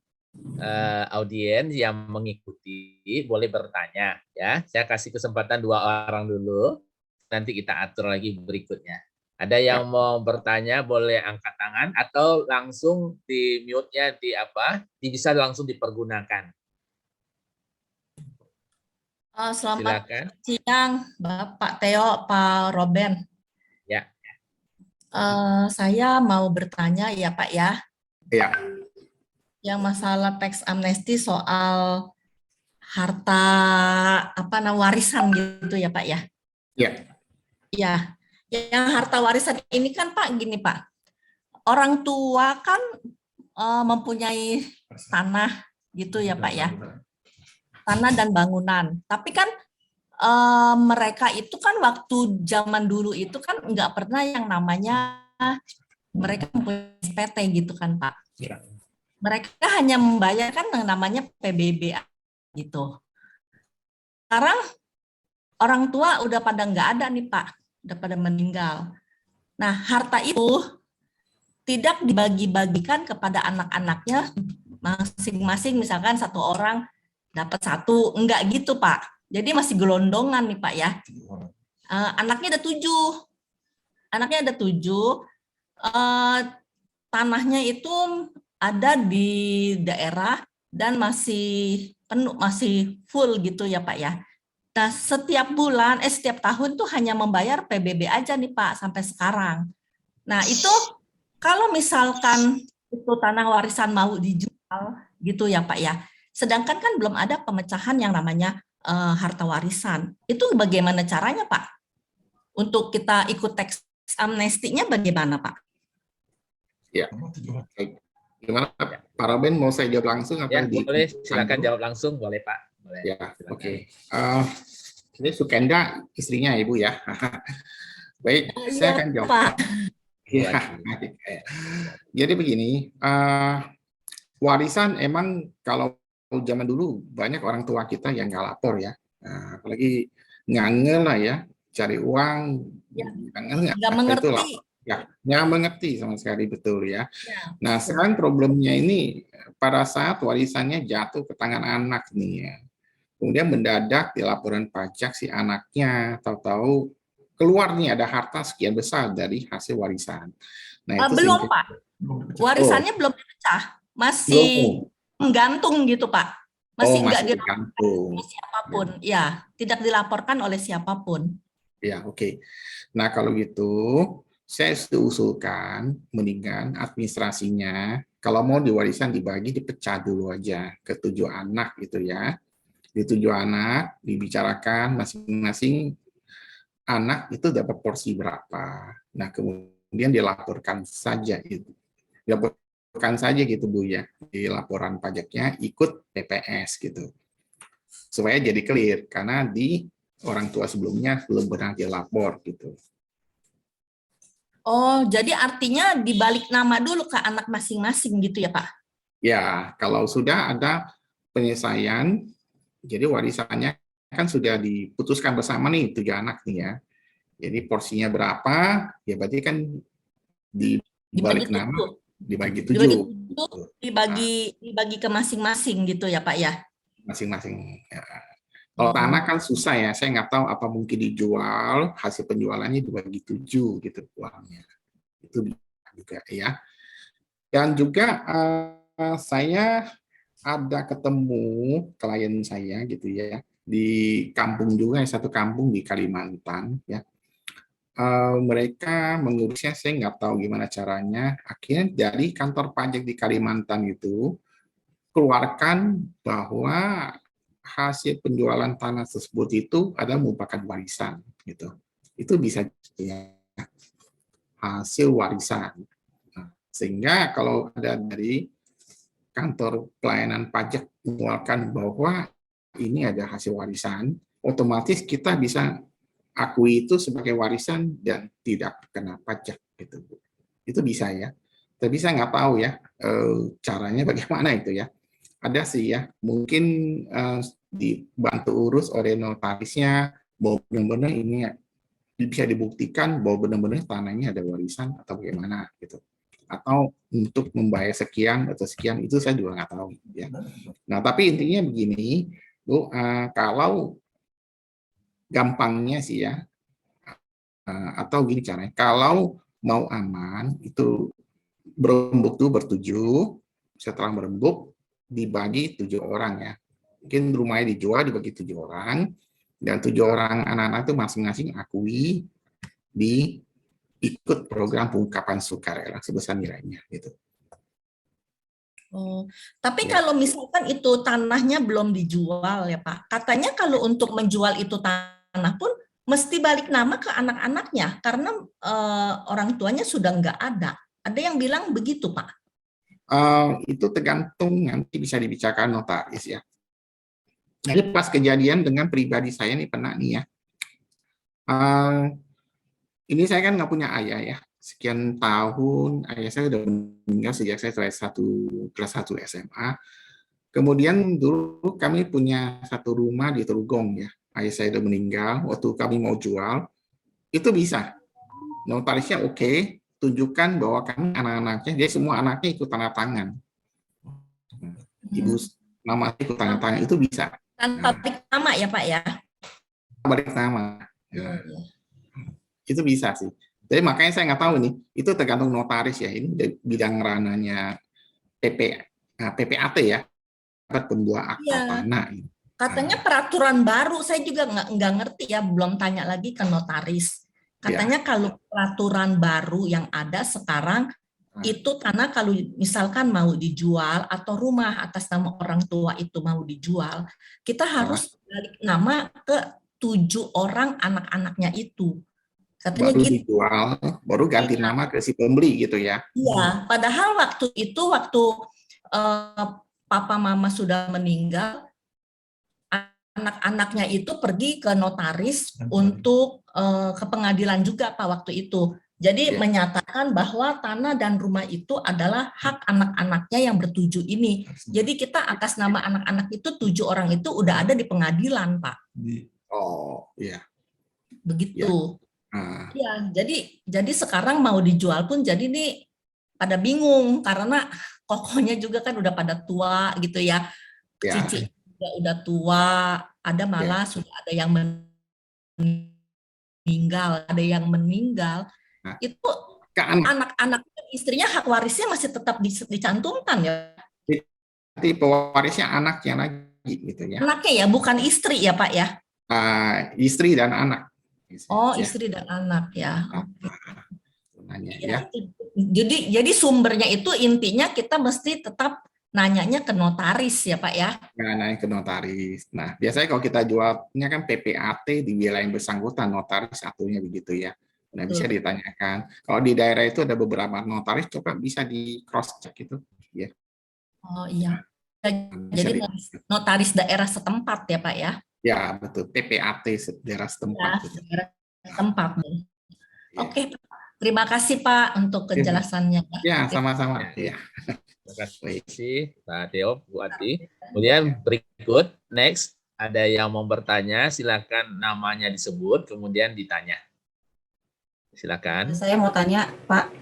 B: audiens yang mengikuti boleh bertanya ya. Saya kasih kesempatan 2 orang dulu. Nanti kita atur lagi berikutnya. Ada yang mau bertanya boleh angkat tangan atau langsung di mute-nya bisa langsung dipergunakan.
D: Selamat
B: Silakan.
D: siang, Bapak Theo, Pak Roben.
B: Ya.
D: Saya mau bertanya ya Pak ya,
A: Iya.
D: yang masalah teks amnesti soal harta warisan gitu ya Pak ya.
A: Iya.
D: Ya, yang harta warisan ini kan Pak gini Pak, orang tua kan mempunyai tanah gitu ya Pak ya, tanah dan bangunan. Tapi kan mereka itu kan waktu zaman dulu itu kan nggak pernah yang namanya mereka mempunyai SPT gitu kan Pak.
A: Ya.
D: Mereka hanya membayarkan yang namanya PBB gitu. Sekarang orang tua udah pada nggak ada nih Pak, udah pada meninggal. Nah harta itu tidak dibagi-bagikan kepada anak-anaknya masing-masing, misalkan 1 orang dapat 1, enggak gitu Pak. Jadi masih gelondongan nih Pak ya. Anaknya ada 7. Anaknya ada 7. Tanahnya itu ada di daerah dan masih penuh, masih full gitu ya Pak ya. Nah, setiap tahun tuh hanya membayar PBB aja nih Pak sampai sekarang. Nah, itu kalau misalkan itu tanah warisan mau dijual gitu ya Pak ya. Sedangkan kan belum ada pemecahan yang namanya harta warisan. Itu bagaimana caranya Pak? Untuk kita ikut teks amnestinya bagaimana Pak?
A: Ya. Gimana Pak Roben, mau saya jawab langsung apa
B: Ya, boleh silakan jawab langsung, boleh Pak. Boleh.
A: Ya, oke. Ini Sukenda istrinya Ibu ya. Baik, saya akan jawab.
D: Pak.
A: Ya. Jadi begini, warisan emang kalau zaman dulu banyak orang tua kita yang nggak lapor ya. Apalagi ngangel lah ya, cari uang,
D: nggak mengerti.
A: Ya, nggak mengerti sama sekali, betul ya. Nah, sekarang problemnya ini pada saat warisannya jatuh ke tangan anak nih ya. Kemudian mendadak di laporan pajak si anaknya tahu-tahu keluar nih ada harta sekian besar dari hasil warisan. Nah, itu
D: belum Pak. Warisannya belum dipecah, masih menggantung gitu Pak. Masih nggak dilaporkan oleh siapapun. Ya, tidak dilaporkan oleh siapapun.
A: Ya, oke. Nah, kalau gitu saya usulkan mendingan administrasinya kalau mau diwarisan dibagi dipecah dulu aja ke 7 anak gitu ya. Di 7 anak dibicarakan masing-masing anak itu dapat porsi berapa. Nah, kemudian dilaporkan saja itu. Dilaporkan saja gitu Bu ya. Di laporan pajaknya ikut PPS gitu. Supaya jadi clear karena di orang tua sebelumnya belum pernah dilapor gitu.
D: Oh, jadi artinya dibalik nama dulu ke anak masing-masing gitu ya Pak?
A: Ya, kalau sudah ada penyelesaian, jadi warisannya kan sudah diputuskan bersama nih 7 anak nih ya. Jadi porsinya berapa, ya berarti kan dibalik nama, dibagi 7.
D: Dibagi ke masing-masing gitu ya Pak ya?
A: Masing-masing. Ya. Kalau tanah kan susah ya, saya nggak tahu apa mungkin dijual, hasil penjualannya dibagi 7 gitu uangnya. Itu juga ya. Dan juga saya ada ketemu klien saya gitu ya di kampung juga, satu kampung di Kalimantan ya. Mereka mengurusnya saya nggak tahu gimana caranya. Akhirnya dari kantor pajak di Kalimantan itu keluarkan bahwa hasil penjualan tanah tersebut itu adalah merupakan warisan gitu. Itu bisa ya, hasil warisan. Nah, sehingga kalau ada dari kantor pelayanan pajak mengeluarkan bahwa ini ada hasil warisan, otomatis kita bisa akui itu sebagai warisan dan tidak kena pajak gitu. Itu bisa ya. Tapi saya nggak tahu ya caranya bagaimana itu ya. Ada sih ya, mungkin dibantu urus oleh notarisnya bahwa benar-benar ini bisa dibuktikan bahwa benar-benar tanahnya ada warisan atau bagaimana gitu. Atau untuk membayar sekian atau sekian, itu saya juga nggak tahu ya. Nah, tapi intinya begini, Bu, kalau gampangnya sih ya, atau gini caranya, kalau mau aman itu berembuk tuh bertujuh, setelah berembuk dibagi 7 orang ya. Mungkin rumahnya dijual dibagi 7 orang, dan 7 orang anak-anak itu masing-masing akui di ikut program pengungkapan sukarela sebesar nilainya gitu.
D: Oh, tapi
A: Ya.
D: kalau misalkan itu tanahnya belum dijual ya Pak, katanya kalau untuk menjual itu tanah pun mesti balik nama ke anak-anaknya karena orang tuanya sudah nggak ada. Ada yang bilang begitu Pak.
A: Itu tergantung nanti bisa dibicarakan notaris ya. Jadi pas kejadian dengan pribadi saya nih pernah nih ya. Ini saya kan nggak punya ayah ya. Sekian tahun ayah saya udah meninggal sejak saya kelas 1 SMA. Kemudian dulu kami punya satu rumah di Trugong ya. Ayah saya udah meninggal. Waktu kami mau jual itu bisa. Notarisnya oke, tunjukkan bahwa kami anak-anaknya, dia semua anaknya ikut tanda tangan. Ibu nama ikut tanda tangan itu bisa.
D: Tanpa balik nama ya Pak ya.
A: Balik nama. Ya. Itu bisa sih. Jadi makanya saya nggak tahu nih, itu tergantung notaris ya. Ini bidang ranahnya PPAT ya, pembuat akta tanah.
D: Katanya peraturan baru, saya juga nggak ngerti ya, belum tanya lagi ke notaris. Katanya kalau peraturan baru yang ada sekarang, itu tanah kalau misalkan mau dijual atau rumah atas nama orang tua itu mau dijual, kita harus balik nama ke 7 orang anak-anaknya itu. Katanya
A: baru
D: gitu.
A: Dijual, baru ganti nama ke si pembeli gitu ya.
D: Iya, padahal waktu itu papa mama sudah meninggal, anak-anaknya itu pergi ke notaris untuk ke pengadilan juga Pak waktu itu. Jadi menyatakan bahwa tanah dan rumah itu adalah hak anak-anaknya yang bertujuh ini. Jadi kita atas nama anak-anak itu 7 orang itu udah ada di pengadilan Pak.
A: Oh iya.
D: Begitu. Ya, jadi sekarang mau dijual pun jadi nih pada bingung karena kokonya juga kan udah pada tua gitu ya. Cici udah tua, ada malah sudah ada yang meninggal,
A: Nah,
D: itu anak-anak istrinya hak warisnya masih tetap dicantumkan ya.
A: Nanti pewarisnya anaknya lagi gitu ya.
D: Anaknya ya, bukan istri ya Pak ya.
A: Istri dan anak.
D: Oh, istri dan anak ya.
A: Ya.
D: Jadi sumbernya itu intinya kita mesti tetap nanyanya ke notaris ya Pak ya.
A: Nanya ke notaris. Nah, biasanya kalau kita jualnya kan PPAT di wilayah yang bersangkutan, notaris satunya begitu ya. Nah, bisa ditanyakan. Kalau di daerah itu ada beberapa notaris, coba bisa di cross check itu. Ya.
D: Oh iya. Jadi notaris daerah setempat ya Pak ya.
A: Ya, betul. PPAT daerah setempat.
D: Ya, daerah setempat. Oke, terima kasih Pak untuk penjelasannya.
A: Ya, sama-sama. Ya.
B: Terima kasih Pak Deo, Bu Ati. Kemudian berikut, next, ada yang mau bertanya, silakan namanya disebut, kemudian ditanya. Silakan.
E: Saya mau tanya, Pak.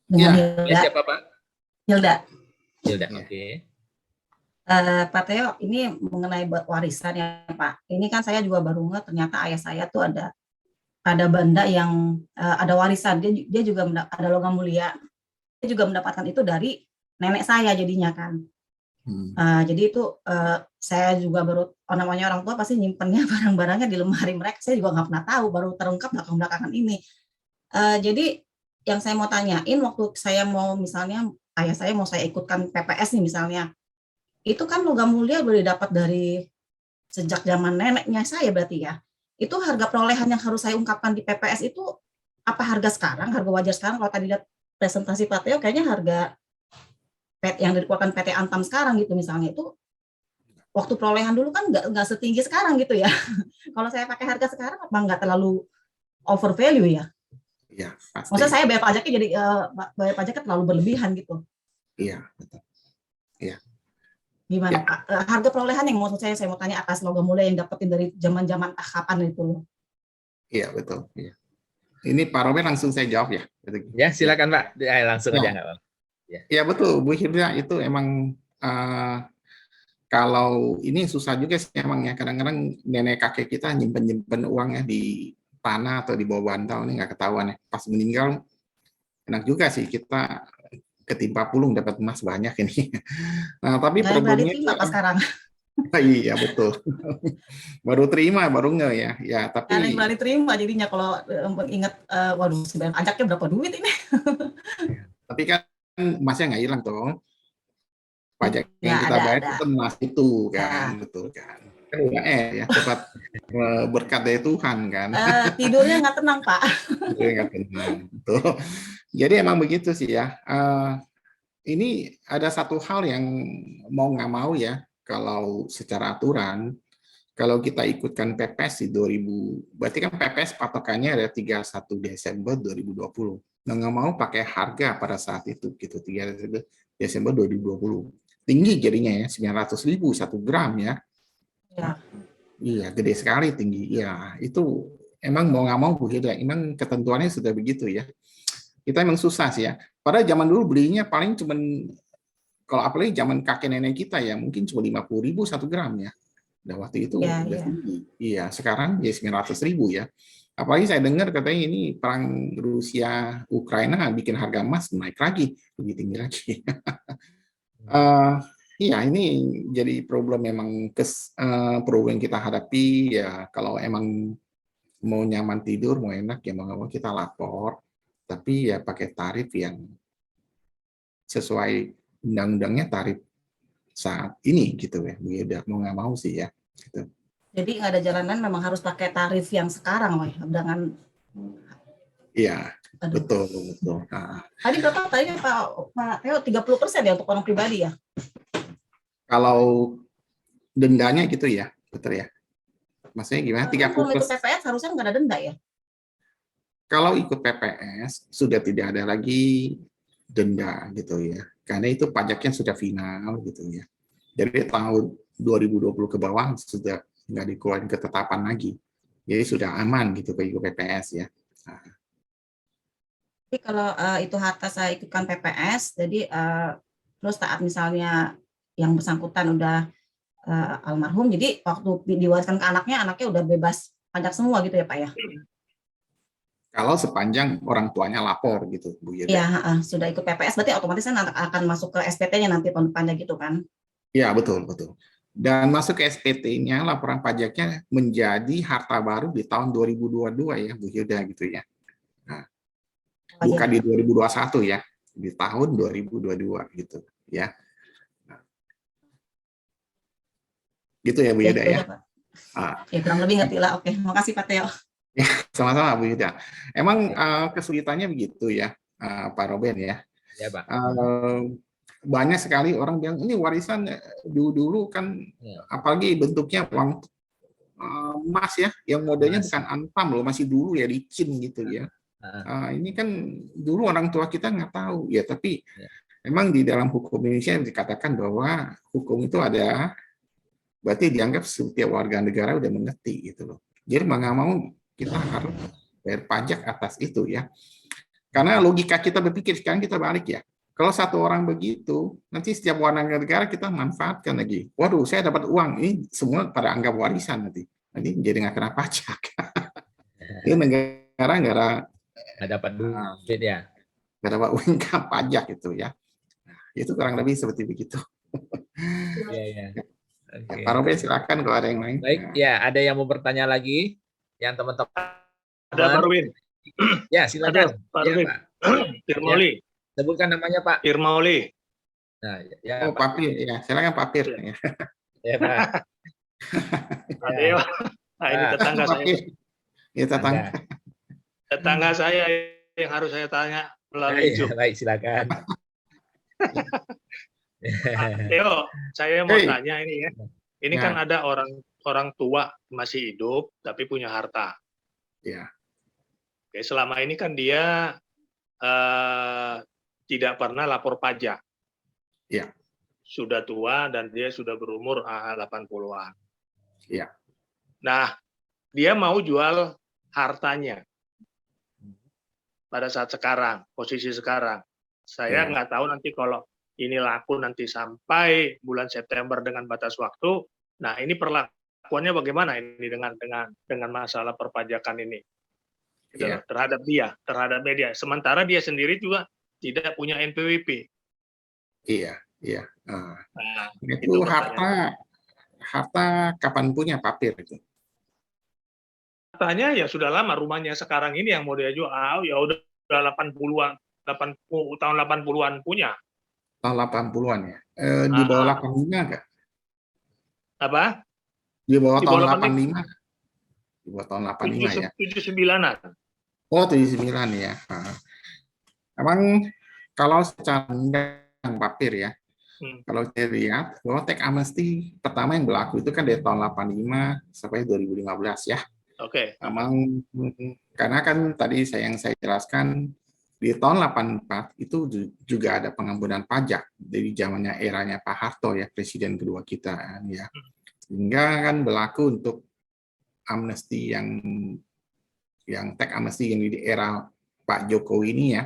A: Dengan
B: Hilda. Siapa Pak?
E: Hilda.
B: Hilda, oke.
E: Pak Teo, ini mengenai warisan ya Pak. Ini kan saya juga baru ngeh ternyata ayah saya tuh ada benda yang ada warisan. Dia juga ada logam mulia. Dia juga mendapatkan itu dari nenek saya jadinya kan. Jadi itu saya juga baru namanya orang tua pasti nyimpennya barang-barangnya di lemari mereka. Saya juga nggak pernah tahu, baru terungkap belakangan ini. Jadi yang saya mau tanyain waktu saya mau misalnya ayah saya mau saya ikutkan PPS nih misalnya. Itu kan logam mulia boleh dapat dari sejak zaman neneknya saya berarti ya. Itu harga perolehan yang harus saya ungkapkan di PPS itu apa harga sekarang, harga wajar sekarang? Kalau tadi lihat presentasi Pak Teo kayaknya harga yang dikeluarkan PT Antam sekarang gitu misalnya itu waktu perolehan dulu kan nggak setinggi sekarang gitu ya. Kalau saya pakai harga sekarang apa nggak terlalu over value ya?
A: Iya, pasti.
E: Maksudnya saya bayar pajaknya jadi bayar pajaknya terlalu berlebihan gitu.
A: Iya, betul. Iya.
E: Gimana
A: Ya.
E: Pak? Harga perolehan yang maksud saya mau tanya atas logam mulia yang dapetin dari zaman-zaman kapan itu loh.
A: Iya, betul. Iya. Ini Pak Robert langsung saya jawab ya.
B: Ya, silakan Pak. Langsung aja
A: Ya.
B: nggak apa-apa.
A: Ya betul, Bu Hirda, itu emang kalau ini susah juga sih emang ya, kadang-kadang nenek kakek kita nyimpen uangnya di tanah atau di bawah bantal, ini nggak ketahuan ya. Pas meninggal, enak juga sih kita ketimpa pulung dapat emas banyak ini. Nah, tapi
E: Nggak berani
A: problemnya
E: terima Pak sekarang.
A: iya betul. Baru terima, baru nggak ya. Ya,
E: Nggak ada yang
A: tapi
E: berani terima jadinya kalau ingat, waduh sebenarnya pajaknya berapa duit ini.
A: kan emasnya nggak hilang toh. Pajak
E: Ya,
A: yang kita
E: ada.
A: bayar itu emas itu kan, betul kan. Kan UMR ya, cepat berkat dari Tuhan kan.
E: Tidurnya nggak tenang Pak.
A: Itu yang nggak tenang. Betul. Jadi emang begitu sih ya. Ini ada satu hal yang mau nggak mau ya, kalau secara aturan, kalau kita ikutkan PPS di 2000, berarti kan PPS patokannya ada 31 Desember 2020. Nggak mau pakai harga pada saat itu, gitu, 3 Desember 2020. Tinggi jadinya ya, 900.000 1 gram ya.
E: Ya.
A: Iya, gede sekali tinggi. Ya, itu emang mau nggak mau, Bu Hilda, emang ketentuannya sudah begitu ya. Kita emang susah sih ya. Padahal zaman dulu belinya paling cuman, kalau apalagi zaman kakek nenek kita ya, mungkin cuma 50.000 1 gram ya. Dan waktu itu
E: Ya,
A: udah
E: ya.
A: tinggi. Iya, sekarang ya 900.000 ya. Apalagi saya dengar katanya ini perang Rusia Ukraina bikin harga emas naik lagi, lebih tinggi lagi. Iya, ini jadi problem memang problem kita hadapi ya. Kalau emang mau nyaman tidur, mau enak ya mau nggak mau kita lapor, tapi ya pakai tarif yang sesuai undang-undangnya, tarif saat ini gitu ya. Beda mau nggak mau sih ya. Gitu.
E: Jadi nggak ada jalanan memang harus pakai tarif yang sekarang, Wah, dengan
A: Iya,
E: aduh.
A: betul. Nah,
E: Tadi berapa tadi Pak Teo 30% ya untuk orang pribadi ya?
A: kalau dendanya gitu ya, betul ya. Maksudnya gimana?
E: Kalau itu
A: 30%.
E: PPS harusnya nggak ada denda ya?
A: Kalau ikut PPS sudah tidak ada lagi denda gitu ya. Karena itu pajaknya sudah final gitu ya. Jadi tahun 2020 ke bawah sudah nggak dikeluarin ketetapan lagi. Jadi sudah aman gitu ke ikut PPS ya. Nah,
E: Jadi kalau itu harta saya ikutkan PPS, jadi terus saat misalnya yang bersangkutan udah almarhum, jadi waktu diwariskan ke anaknya udah bebas pajak semua gitu ya Pak ya?
A: kalau sepanjang orang tuanya lapor gitu, Bu Yeda.
E: Iya, sudah ikut PPS, berarti otomatis kan akan masuk ke SPT-nya nanti tahun depannya gitu kan?
A: Iya, betul. Dan masuk ke SPT-nya, laporan pajaknya menjadi harta baru di tahun 2022 ya, Bu Hilda gitu ya. Nah, bukan di 2021 ya, di tahun 2022 gitu ya. Nah, gitu ya Bu Hilda ya.
E: Ya kurang lebih ngerti lah. Oke, makasih Pak Teo.
A: Ya, sama-sama Bu Hilda. Emang kesulitannya begitu ya, Pak Robin ya.
B: Ya, Pak.
A: Banyak sekali orang bilang ini warisan dulu kan, apalagi bentuknya uang emas ya, yang modelnya bukan antam loh, masih dulu ya, licin gitu ya. Ini kan dulu orang tua kita nggak tahu ya, tapi memang di dalam hukum Indonesia dikatakan bahwa hukum itu ada, berarti dianggap setiap warga negara udah mengerti gitu loh. Jadi mau nggak mau kita harus bayar pajak atas itu ya. Karena logika kita berpikir sekarang kita balik ya. Kalau satu orang begitu, nanti setiap warga negara kita manfaatkan lagi. Waduh, saya dapat uang, ini semua pada anggap warisan nanti. Nanti jadi nggak kena pajak. Ini negara
B: nggak dapat duit ya.
A: Nggak dapat uang pajak itu ya. Nah, itu kurang lebih seperti begitu.
B: Iya.
A: Okay. Pak Robert silakan kalau ada yang lain.
B: Baik, ya ada yang mau bertanya lagi, yang teman-teman.
F: Ada Pak Robin.
B: Ya, silakan.
F: Ada Pak Robin. Firmauli.
B: Ya. Sebutkan namanya Pak.
F: Firmauli.
B: Nah, ya,
A: oh, Pak Pir, ya silakan Pak Pir.
B: Ya, Pak.
F: Ada ya. Nah, ini tetangga saya.
A: Ya,
F: tetangga saya yang harus saya tanya melalui Zoom.
B: Baik, silakan.
F: Teo, saya mau
A: Hei.
F: tanya ini ya. Ini
A: Ya.
F: kan ada orang tua masih hidup tapi punya harta.
A: Ya.
F: Oke, selama ini kan dia tidak pernah lapor pajak.
A: Ya.
F: Sudah tua dan dia sudah berumur 80-an.
A: Ya.
F: Nah, dia mau jual hartanya pada saat sekarang, posisi sekarang. Saya
A: Ya.
F: nggak tahu nanti kalau ini laku nanti sampai bulan September dengan batas waktu. Nah, ini perlakuannya bagaimana ini dengan masalah perpajakan ini? Gitu
A: Ya.
F: loh, terhadap media. Sementara dia sendiri juga tidak punya NPWP.
A: Iya. Iya.
F: Nah,
A: Itu
F: pertanyaan.
A: harta kapan punya Pak Pir itu?
F: Katanya ya sudah lama, rumahnya sekarang ini yang mau dia jual, ya udah 80-an, tahun 80-an punya.
A: Tahun 80-an ya. Di bawah 85 nggak?
F: Apa?
A: Di bawah
F: Di
A: tahun
F: bawah
A: 85. Di bawah tahun 85 ya.
F: 79-an.
A: Oh, 79 ya. Emang kalau secara undang Pak Pir ya, kalau saya lihat bahwa tax amnesty pertama yang berlaku itu kan dari tahun 85 sampai 2015 ya.
F: Oke.
A: Memang karena kan tadi yang saya jelaskan di tahun 84 itu juga ada pengampunan pajak dari zamannya eranya Pak Harto ya, presiden kedua kita ya. Sehingga kan berlaku untuk amnesti yang tax amnesty yang di era Pak Jokowi ini ya.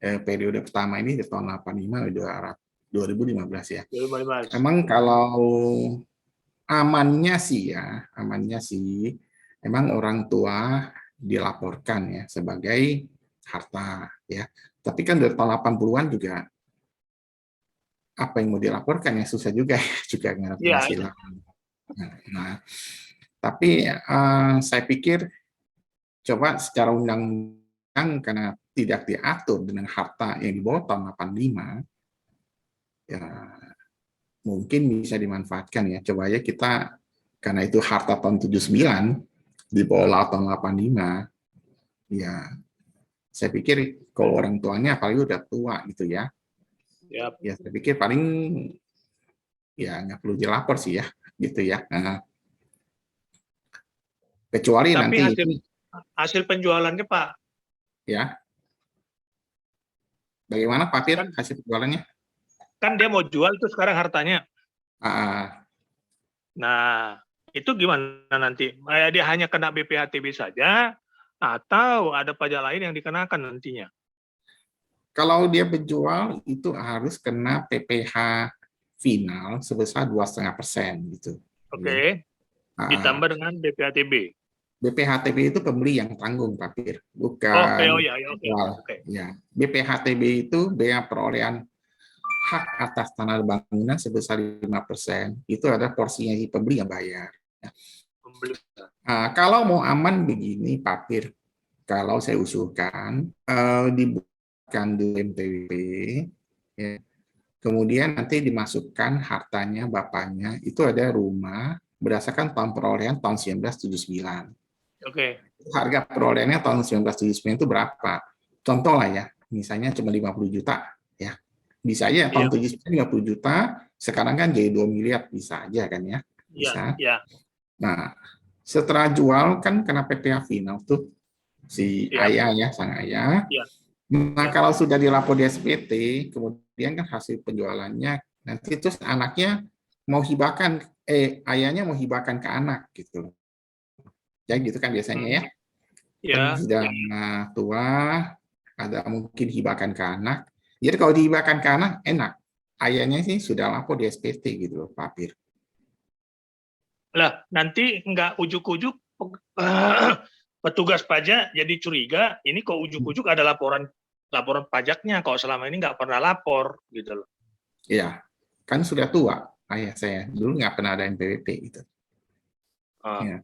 A: Periode pertama ini di tahun 85 2015 ya.
F: 2015.
A: Emang kalau amannya sih, emang orang tua dilaporkan ya sebagai harta ya. Tapi kan dari tahun 80-an juga apa yang mau dilaporkan ya susah juga juga nggak ada penghasilan. Nah, tapi saya pikir coba secara undang-undang karena tidak diatur dengan harta yang di bawah tahun 85 ya mungkin bisa dimanfaatkan ya. Coba aja kita karena itu harta tahun 79 di bawah tahun 85 ya saya pikir kalau orang tuanya apalagi udah tua gitu ya. Ya saya pikir paling ya nggak perlu dilapor sih ya gitu ya. Kecuali
F: tapi
A: nanti
F: hasil penjualannya Pak
A: ya. Bagaimana Pak Fir hasil penjualannya?
F: Kan dia mau jual itu sekarang hartanya. Nah, itu gimana nanti? Dia hanya kena BPHTB saja atau ada pajak lain yang dikenakan nantinya?
A: Kalau dia penjual itu harus kena PPh final sebesar 2,5% gitu.
F: Oke. Ditambah dengan BPHTB.
A: BPHTB itu pembeli yang tanggung, Pak Fir, bukan.
F: Oke.
A: Ya, BPHTB itu bea perolehan hak atas tanah bangunan sebesar 5%. Itu ada porsinya si pembeli yang bayar. Kalau mau aman begini, Pak Fir, kalau saya usulkan dibuatkan di NPWP, ya, kemudian nanti dimasukkan hartanya bapaknya itu ada rumah berdasarkan tahun perolehan tahun 1979.
F: Oke.
A: Harga perolehannya tahun 1979 itu berapa? Contoh lah ya, misalnya cuma 50 juta ya. Bisa aja tahun 79 50 juta, sekarang kan jadi 2 miliar bisa aja kan ya. Bisa. Nah, setelah jual kan kena PPh final tuh si ayah ya, sang ayah. Nah, kalau sudah dilapor di SPT, kemudian kan hasil penjualannya nanti terus anaknya mau hibahkan ayahnya mau hibahkan ke anak gitu. Ya gitu kan biasanya ya. Kan sudah tua, ada mungkin hibahkan ke anak. Jadi kalau dihibahkan ke anak enak. Ayahnya sih sudah lapor di SPT gitu loh, Pak Fir.
F: Lah, nanti nggak ujuk-ujuk petugas pajak jadi curiga, ini kok ujuk-ujuk ada laporan pajaknya, kalau selama ini nggak pernah lapor gitu loh.
A: Iya, kan sudah tua ayah saya, dulu nggak pernah ada NPWP gitu. Ya.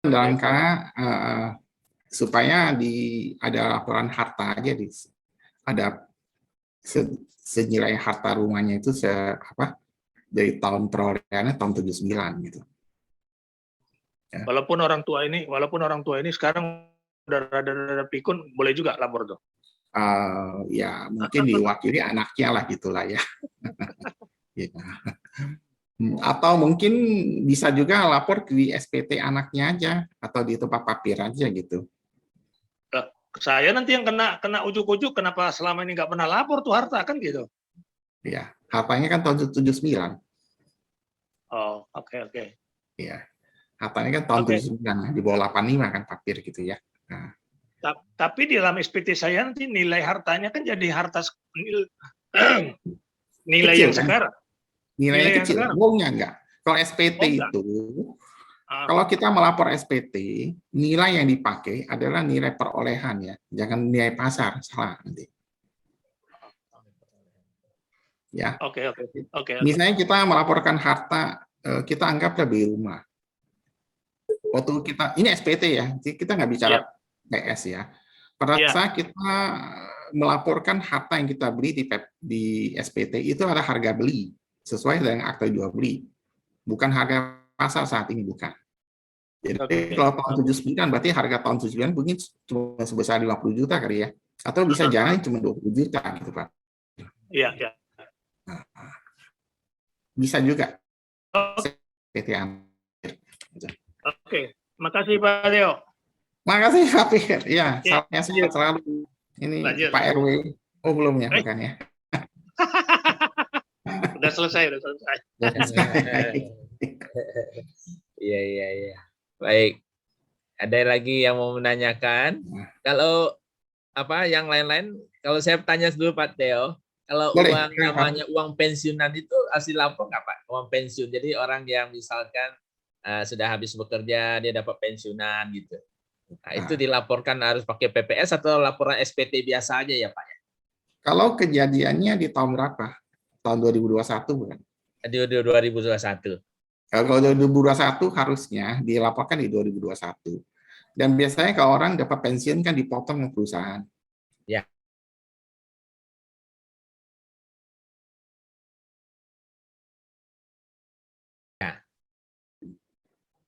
A: Dalam supaya ada laporan harta aja ada senilai harta rumahnya itu dari tahun perolehannya tahun 79 gitu.
F: Ya. Walaupun orang tua ini sekarang udah rada pikun, boleh juga lapor tuh.
A: Ya mungkin diwakili anaknya lah gitulah ya. Ya. Atau mungkin bisa juga lapor di SPT anaknya aja atau di tempat papir aja gitu.
F: Saya nanti yang kena ujuk-ujuk, kenapa selama ini nggak pernah lapor tuh harta kan gitu.
A: Ya, hartanya kan tahun 79.
F: Oh, oke.
A: Ya. Hartanya kan tahun 79, di bawah 85 kan papir gitu ya. Nah.
F: Tapi di dalam SPT saya nanti nilai hartanya kan jadi harta nilai
A: Kecil,
F: yang
A: kan?
F: sekarang.
A: Nilainya
F: Nilai yang
A: kecil,
F: sekarang.
A: enggak enggak. Kalau SPT itu, kalau kita melapor SPT, nilai yang dipakai adalah nilai perolehan ya, jangan nilai pasar, salah nanti. Ya.
F: Oke.
A: Misalnya kita melaporkan harta, kita anggaplah beli rumah. Waktu kita, ini SPT ya, kita nggak bicara PS ya. Pada saat kita melaporkan harta yang kita beli di SPT itu ada harga beli sesuai dengan akta jual beli, bukan harga pasar saat ini, bukan. Jadi kalau tahun 79 berarti harga tahun 79 mungkin cuma sebesar 50 juta kali ya, atau bisa jangan cuma 20 juta gitu Pak.
F: Iya.
A: Nah, bisa juga. SPT.
F: Oke, makasih Pak Leo.
A: Makasih Pak Pir. Ya, salamnya sehat selalu. Ini
F: Lanjut.
A: Pak RW. Oh belum ya, bukan ya?
F: Udah selesai.
B: Iya. Baik. Ada lagi yang mau menanyakan? Kalau yang lain-lain, kalau saya tanya dulu Pak Theo, kalau
A: boleh,
B: uang namanya uang pensiunan itu asli lapor nggak Pak? Uang pensiun. Jadi orang yang misalkan sudah habis bekerja dia dapat pensiunan gitu. Nah, itu dilaporkan harus pakai PPS atau laporan SPT biasa aja ya Pak?
A: Kalau kejadiannya di tahun berapa? Tahun 2021 bukan?
B: Di 2021.
A: Kalau 2021 harusnya dilaporkan di 2021. Dan biasanya kalau orang dapat pensiun kan dipotong ke perusahaan.
B: Ya.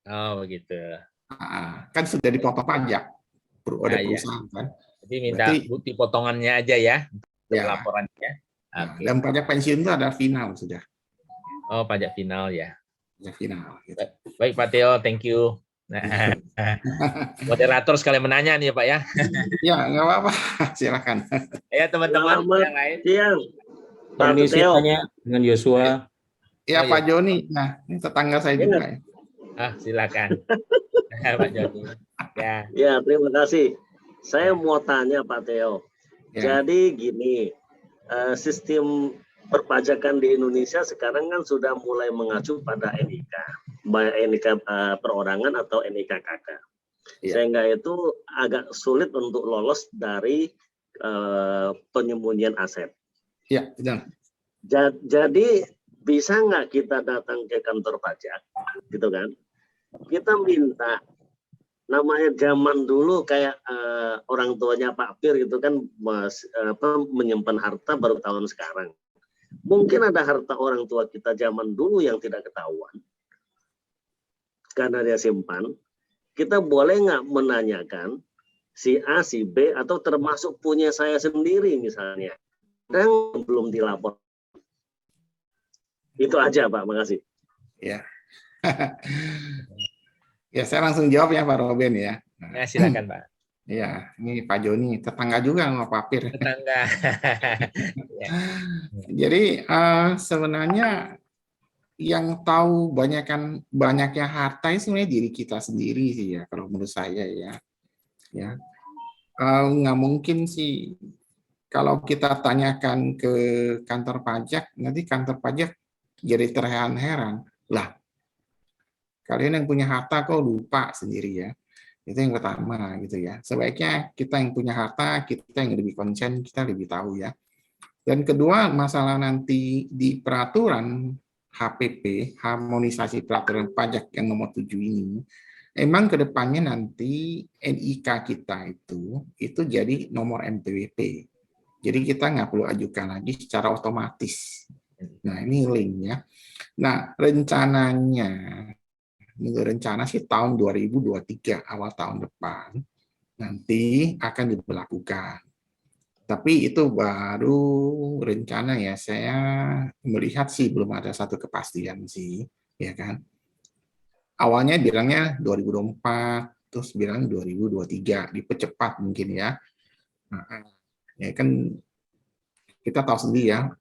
B: Oh begitu.
A: Kan sudah dipotong pajak oleh perusahaan kan.
B: Jadi minta bukti potongannya aja ya, laporannya.
A: Okay. Dan pajak pensiun itu ada final sudah.
B: Oh pajak final ya.
A: Pajak final. Gitu.
B: Baik Pak Theo, thank you. Nah, moderator sekali menanya nih Pak ya.
A: Ya nggak apa-apa, silakan.
B: Ya teman-teman yang lain.
C: Pak Theo tanya dengan Yosua.
A: Ya Pak Joni, nah ini tetangga saya juga ya.
B: Silakan. Pak Joni.
G: Ya, terima kasih. Saya mau tanya Pak Theo. Jadi gini, sistem perpajakan di Indonesia sekarang kan sudah mulai mengacu pada NIK, baik NIK perorangan atau NIK KK. Sehingga itu agak sulit untuk lolos dari penyembunyian aset.
A: Iya, benar.
G: Jadi bisa nggak kita datang ke kantor pajak, gitu kan? Kita minta, namanya zaman dulu kayak orang tuanya Pak Pir gitu kan menyimpan harta baru tahun sekarang. Mungkin ada harta orang tua kita zaman dulu yang tidak ketahuan karena dia simpan. Kita boleh nggak menanyakan si A, si B, atau termasuk punya saya sendiri misalnya, dan belum dilapor. Itu aja Pak, makasih.
A: Ya. Ya, saya langsung jawab ya Pak Robin ya.
B: Ya, silakan Pak.
A: Ya, ini Pak Joni, tetangga juga sama Pak Pir.
B: Tetangga.
A: Jadi sebenarnya yang tahu banyaknya harta itu sebenarnya diri kita sendiri sih ya, kalau menurut saya ya. Nggak mungkin sih kalau kita tanyakan ke kantor pajak, nanti kantor pajak jadi terheran-heran. Lah, kalian yang punya harta kok lupa sendiri ya. Itu yang pertama gitu ya. Sebaiknya kita yang punya harta, kita yang lebih konsen, kita lebih tahu ya. Dan kedua, masalah nanti di peraturan HPP, harmonisasi peraturan pajak yang nomor 7 ini, emang kedepannya nanti NIK kita itu jadi nomor NPWP. Jadi kita nggak perlu ajukan lagi secara otomatis. Nah ini link ya. Nah rencananya, rencana sih tahun 2023 awal tahun depan nanti akan diberlakukan. Tapi itu baru rencana ya. Saya melihat sih belum ada satu kepastian sih, ya kan. Awalnya bilangnya 2024, terus bilang 2023, dipercepat mungkin ya. Nah, ya kan kita tahu sendiri ya,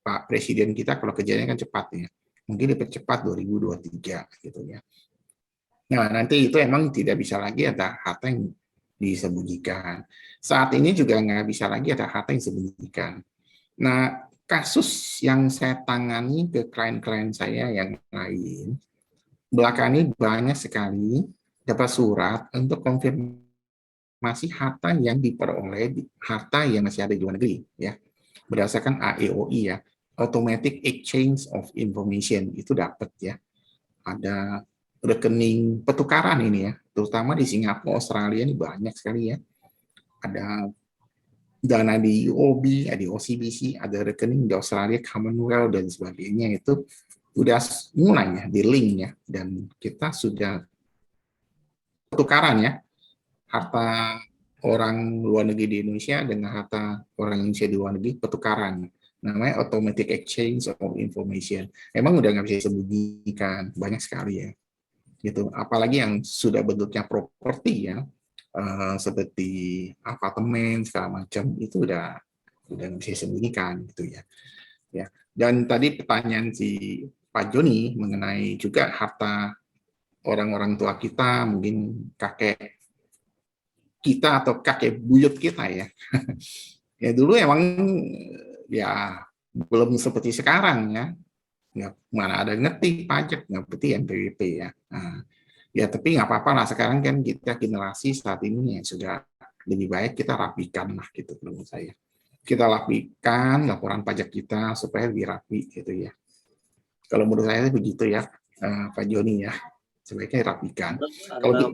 A: Pak Presiden kita kalau kerjanya kan cepat ya. Mungkin dipercepat 2023 gitu ya. Nah, nanti itu emang tidak bisa lagi ada harta yang disembunyikan. Saat ini juga nggak bisa lagi ada harta yang disembunyikan. Nah, kasus yang saya tangani ke klien-klien saya yang lain, belakangan ini banyak sekali dapat surat untuk konfirmasi harta yang diperoleh, harta yang masih ada di luar negeri, ya, berdasarkan AEOI ya, Automatic Exchange of Information, itu dapat ya. Ada rekening pertukaran ini ya, terutama di Singapura, Australia ini banyak sekali ya. Ada dana di UOB, ada di OCBC, ada rekening di Australia, Commonwealth dan sebagainya, itu sudah mulai ya di link ya, dan kita sudah pertukaran ya, harta orang luar negeri di Indonesia dengan harta orang Indonesia di luar negeri, pertukaran. Namanya Automatic Exchange of Information. Emang udah nggak bisa disembunyikan, banyak sekali ya. Gitu. Apalagi yang sudah bentuknya properti ya, seperti apartemen segala macam, itu udah nggak bisa disembunyikan gitu ya. Ya. Dan tadi pertanyaan si Pak Joni mengenai juga harta orang-orang tua kita, mungkin kakek kita atau kakek buyut kita ya. Ya dulu emang ya belum seperti sekarang ya. Nggak, mana ada ngerti pajak, nggak ngerti NPWP ya. Nah, ya tapi nggak apa-apa lah, sekarang kan kita generasi saat ini ya sudah lebih baik kita rapikan lah gitu menurut saya. Kita rapikan laporan pajak kita supaya lebih rapi gitu ya. Kalau menurut saya begitu ya, Pak Joni ya, sebaiknya rapikan. Kalau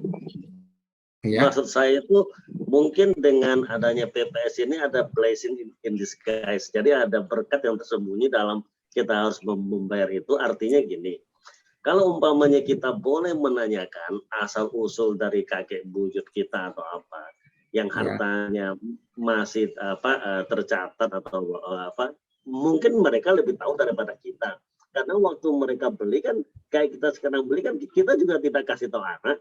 A: ya.
G: Maksud saya itu mungkin dengan adanya PPS ini ada blessing in disguise. Jadi ada berkat yang tersembunyi dalam kita harus membayar itu. Artinya gini, kalau umpamanya kita boleh menanyakan asal-usul dari kakek buyut kita atau apa, yang hartanya masih tercatat atau apa, mungkin mereka lebih tahu daripada kita. Karena waktu mereka beli kan, kayak kita sekarang beli kan, kita juga tidak kasih tahu anak.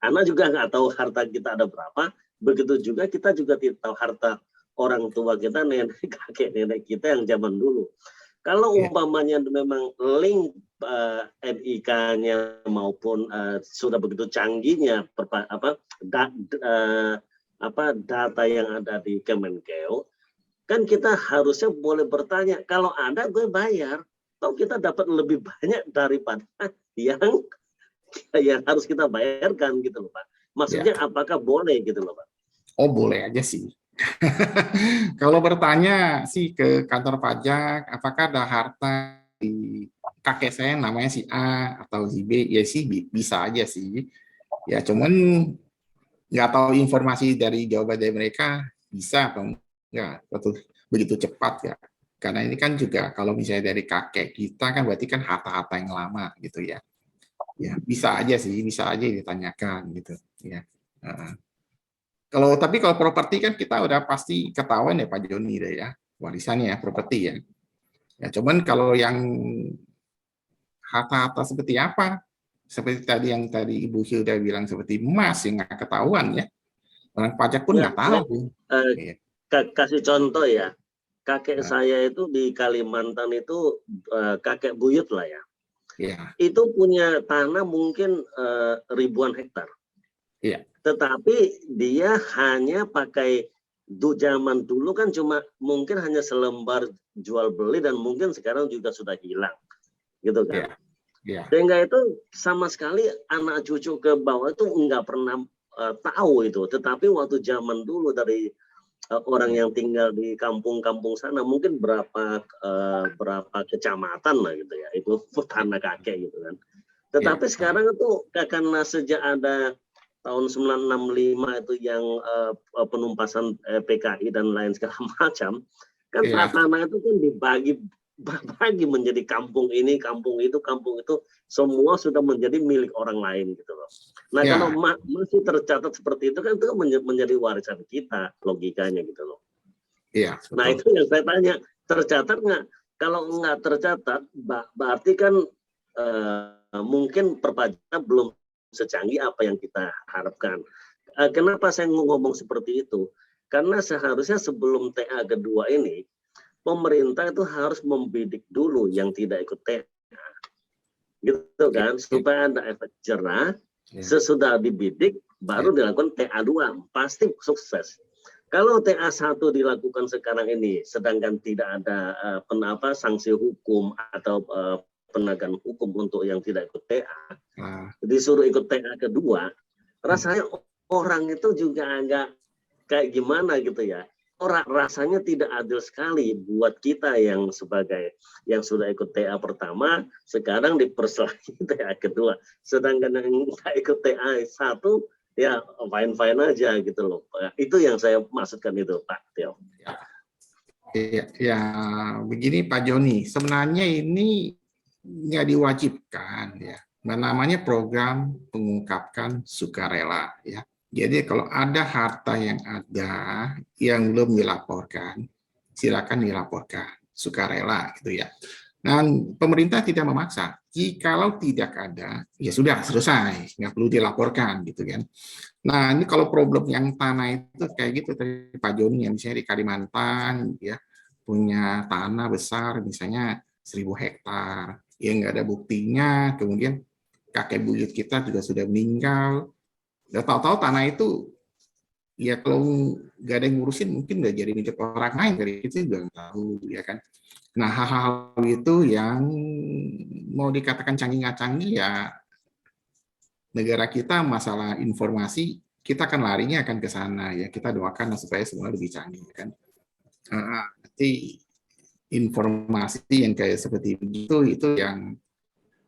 G: Anak juga nggak tahu harta kita ada berapa. Begitu juga kita juga tidak tahu harta orang tua kita, nenek, kakek nenek kita yang zaman dulu. Kalau umpamanya memang link NIK-nya maupun sudah begitu canggihnya data yang ada di Kemenkeu, kan kita harusnya boleh bertanya, kalau ada gue bayar, atau kita dapat lebih banyak daripada yang harus kita bayarkan gitu loh Pak. Maksudnya apakah boleh gitu loh Pak?
A: Oh boleh aja sih. Kalau bertanya sih ke kantor pajak, apakah ada harta di kakek saya namanya si A atau si B, ya sih bisa aja sih. Ya cuman nggak tahu informasi dari jawaban dari mereka bisa atau enggak begitu cepat ya. Karena ini kan juga kalau misalnya dari kakek kita kan berarti kan harta-harta yang lama gitu ya. Ya bisa aja sih, bisa aja ditanyakan gitu ya. Tapi kalau properti kan kita udah pasti ketahuan ya Pak Joni deh ya, warisannya ya properti ya. Ya cuman kalau yang harta-harta seperti apa? Seperti tadi yang Ibu Hilda bilang seperti emas yang nggak ketahuan ya. Orang pajak pun nggak tahu.
G: Kasih contoh ya. Kakek saya itu di Kalimantan itu kakek buyut lah ya. Itu punya tanah mungkin ribuan hektar. Tetapi dia hanya pakai zaman dulu kan cuma mungkin hanya selembar jual beli dan mungkin sekarang juga sudah hilang, gitu kan? Sehingga itu sama sekali anak cucu ke bawah itu nggak pernah tahu itu. Tetapi waktu zaman dulu dari orang yang tinggal di kampung-kampung sana mungkin berapa kecamatan lah gitu ya, itu tanah kakek gitu kan. Tetapi sekarang itu karena sejak ada tahun 1965 itu yang penumpasan PKI dan lain segala macam, kan tanah itu kan dibagi menjadi kampung ini, kampung itu, semua sudah menjadi milik orang lain gitu loh. Nah kalau masih tercatat seperti itu kan itu menjadi warisan kita, logikanya gitu loh.
A: Iya,
G: Nah,
A: betul.
G: itu yang saya tanya, tercatat nggak? Kalau nggak tercatat, berarti kan mungkin perpajakan belum secanggih apa yang kita harapkan. Kenapa saya ngomong seperti itu? Karena seharusnya sebelum TA kedua ini, pemerintah itu harus membidik dulu yang tidak ikut TA. Gitu kan, supaya ada efek jerah.
A: Ya.
G: Sesudah dibidik, baru dilakukan TA2, pasti sukses. Kalau TA1 dilakukan sekarang ini, sedangkan tidak ada sanksi hukum atau penegakan hukum untuk yang tidak ikut TA, disuruh ikut TA kedua, rasanya orang itu juga agak kayak gimana gitu ya. Rasanya tidak adil sekali buat kita yang sebagai yang sudah ikut TA pertama, sekarang diperselagi TA kedua. Sedangkan yang nggak ikut TA 1, ya fine-fine aja gitu loh. Itu yang saya maksudkan itu, Pak Tio.
A: Ya, begini Pak Joni, sebenarnya ini nggak diwajibkan ya. Namanya program pengungkapkan sukarela ya. Jadi kalau ada harta yang ada yang belum dilaporkan, silakan dilaporkan sukarela gitu ya. Dan pemerintah tidak memaksa. Jikalau tidak ada, ya sudah selesai, nggak perlu dilaporkan gitu kan. Nah ini kalau problem yang tanah itu kayak gitu tadi Pak Joni, yang misalnya di Kalimantan ya punya tanah besar misalnya 1000 hektar, yang nggak ada buktinya, kemudian kakek buyut kita juga sudah meninggal. Udah tahu-tahu tanah itu, ya kalau nggak ada yang ngurusin mungkin udah jadi milik orang lain, dari itu juga nggak tahu, ya kan. Nah hal-hal itu yang mau dikatakan canggih nggak canggih ya, negara kita masalah informasi kita akan larinya akan ke sana ya. Kita doakan supaya semua lebih canggih kan. Nanti informasi yang kayak seperti begitu itu yang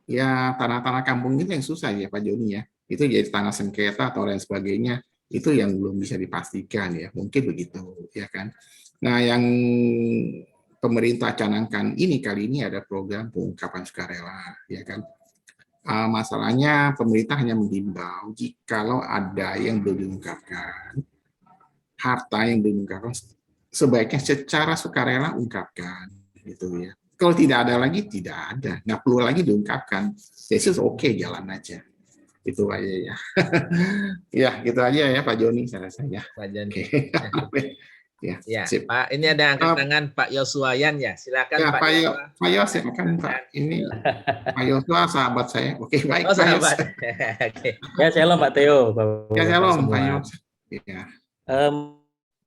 A: ya tanah-tanah kampung itu yang susah ya Pak Joni ya. Itu jadi tanah sengketa atau lain sebagainya, itu yang belum bisa dipastikan ya, mungkin begitu ya kan. Nah yang pemerintah canangkan ini kali ini ada program pengungkapan sukarela ya kan. Masalahnya pemerintah hanya menghimbau jikalau ada yang belum diungkapkan, harta yang belum diungkapkan, sebaiknya secara sukarela ungkapkan gitu ya. Kalau tidak ada lagi, tidak ada, nggak perlu lagi diungkapkan. Jadi oke, jalan aja. Itu aja ya. Ya, gitu aja ya Pak Joni, saya rasa ya.
B: Pak Joni.
A: Ya,
B: ya
A: sip.
B: Pak, ini ada angkat tangan Pak Yosuayan ya. Silakan
A: ya,
B: Pak
A: Yosua. Pak Yos, silakan Pak. Ini Pak Yosua sahabat saya. Oke, baik.
B: Oh, sahabat.
C: Ya, shalom Pak Theo.
A: Ya, shalom Pak Yos. Ya.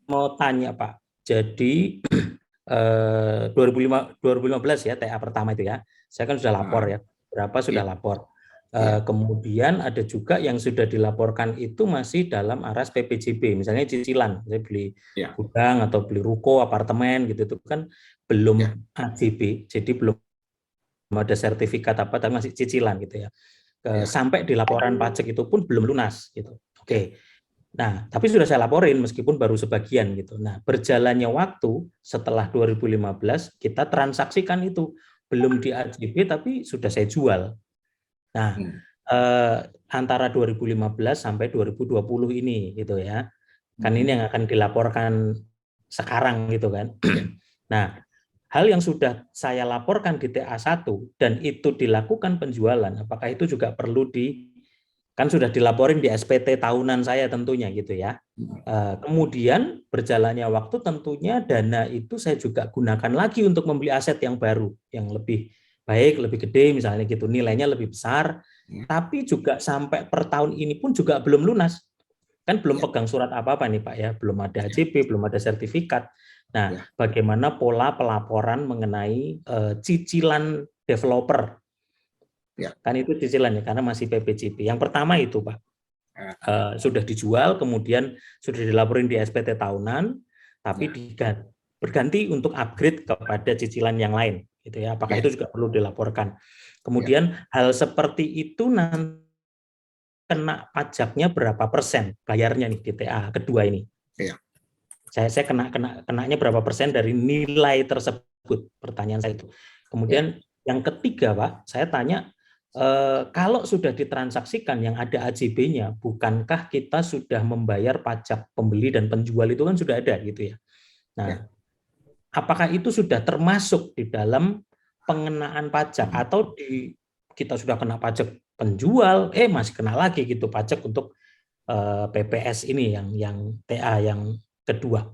C: Mau tanya Pak. Jadi 2015 ya TA pertama itu ya. Saya kan sudah lapor ya. Berapa sudah lapor. Kemudian ada juga yang sudah dilaporkan itu masih dalam aras PPJB, misalnya cicilan, saya beli gudang atau beli ruko, apartemen gitu, itu kan belum AJB, jadi belum ada sertifikat apa, tapi masih cicilan gitu ya. Sampai di laporan pajak itu pun belum lunas gitu. Oke. Nah, tapi sudah saya laporin meskipun baru sebagian gitu. Nah, berjalannya waktu setelah 2015 kita transaksikan itu belum di AJB tapi sudah saya jual. Nah, antara 2015 sampai 2020 ini gitu ya. Kan ini yang akan dilaporkan sekarang gitu kan. Nah, hal yang sudah saya laporkan di TA1 dan itu dilakukan penjualan, apakah itu juga perlu kan sudah dilaporin di SPT tahunan saya tentunya gitu ya. Kemudian berjalannya waktu tentunya dana itu saya juga gunakan lagi untuk membeli aset yang baru, yang lebih baik, lebih gede misalnya gitu, nilainya lebih besar, tapi juga sampai per tahun ini pun juga belum lunas. Kan belum pegang surat apa-apa nih Pak ya, belum ada AJB, belum ada sertifikat. Nah, bagaimana pola pelaporan mengenai cicilan developer? Kan itu cicilannya karena masih PPJB. Yang pertama itu Pak, sudah dijual, kemudian sudah dilaporin di SPT tahunan, tapi berganti untuk upgrade kepada cicilan yang lain. Gitu ya, apakah itu juga perlu dilaporkan? Kemudian hal seperti itu nanti kena pajaknya berapa persen bayarnya nih di TA kedua ini? Saya kenanya berapa persen dari nilai tersebut? Pertanyaan saya itu. Kemudian yang ketiga Pak, saya tanya kalau sudah ditransaksikan yang ada AJB-nya, bukankah kita sudah membayar pajak pembeli dan penjual itu kan sudah ada gitu ya? Nah, apakah itu sudah termasuk di dalam pengenaan pajak atau kita sudah kena pajak penjual, masih kena lagi gitu pajak untuk PPS ini yang TA yang kedua.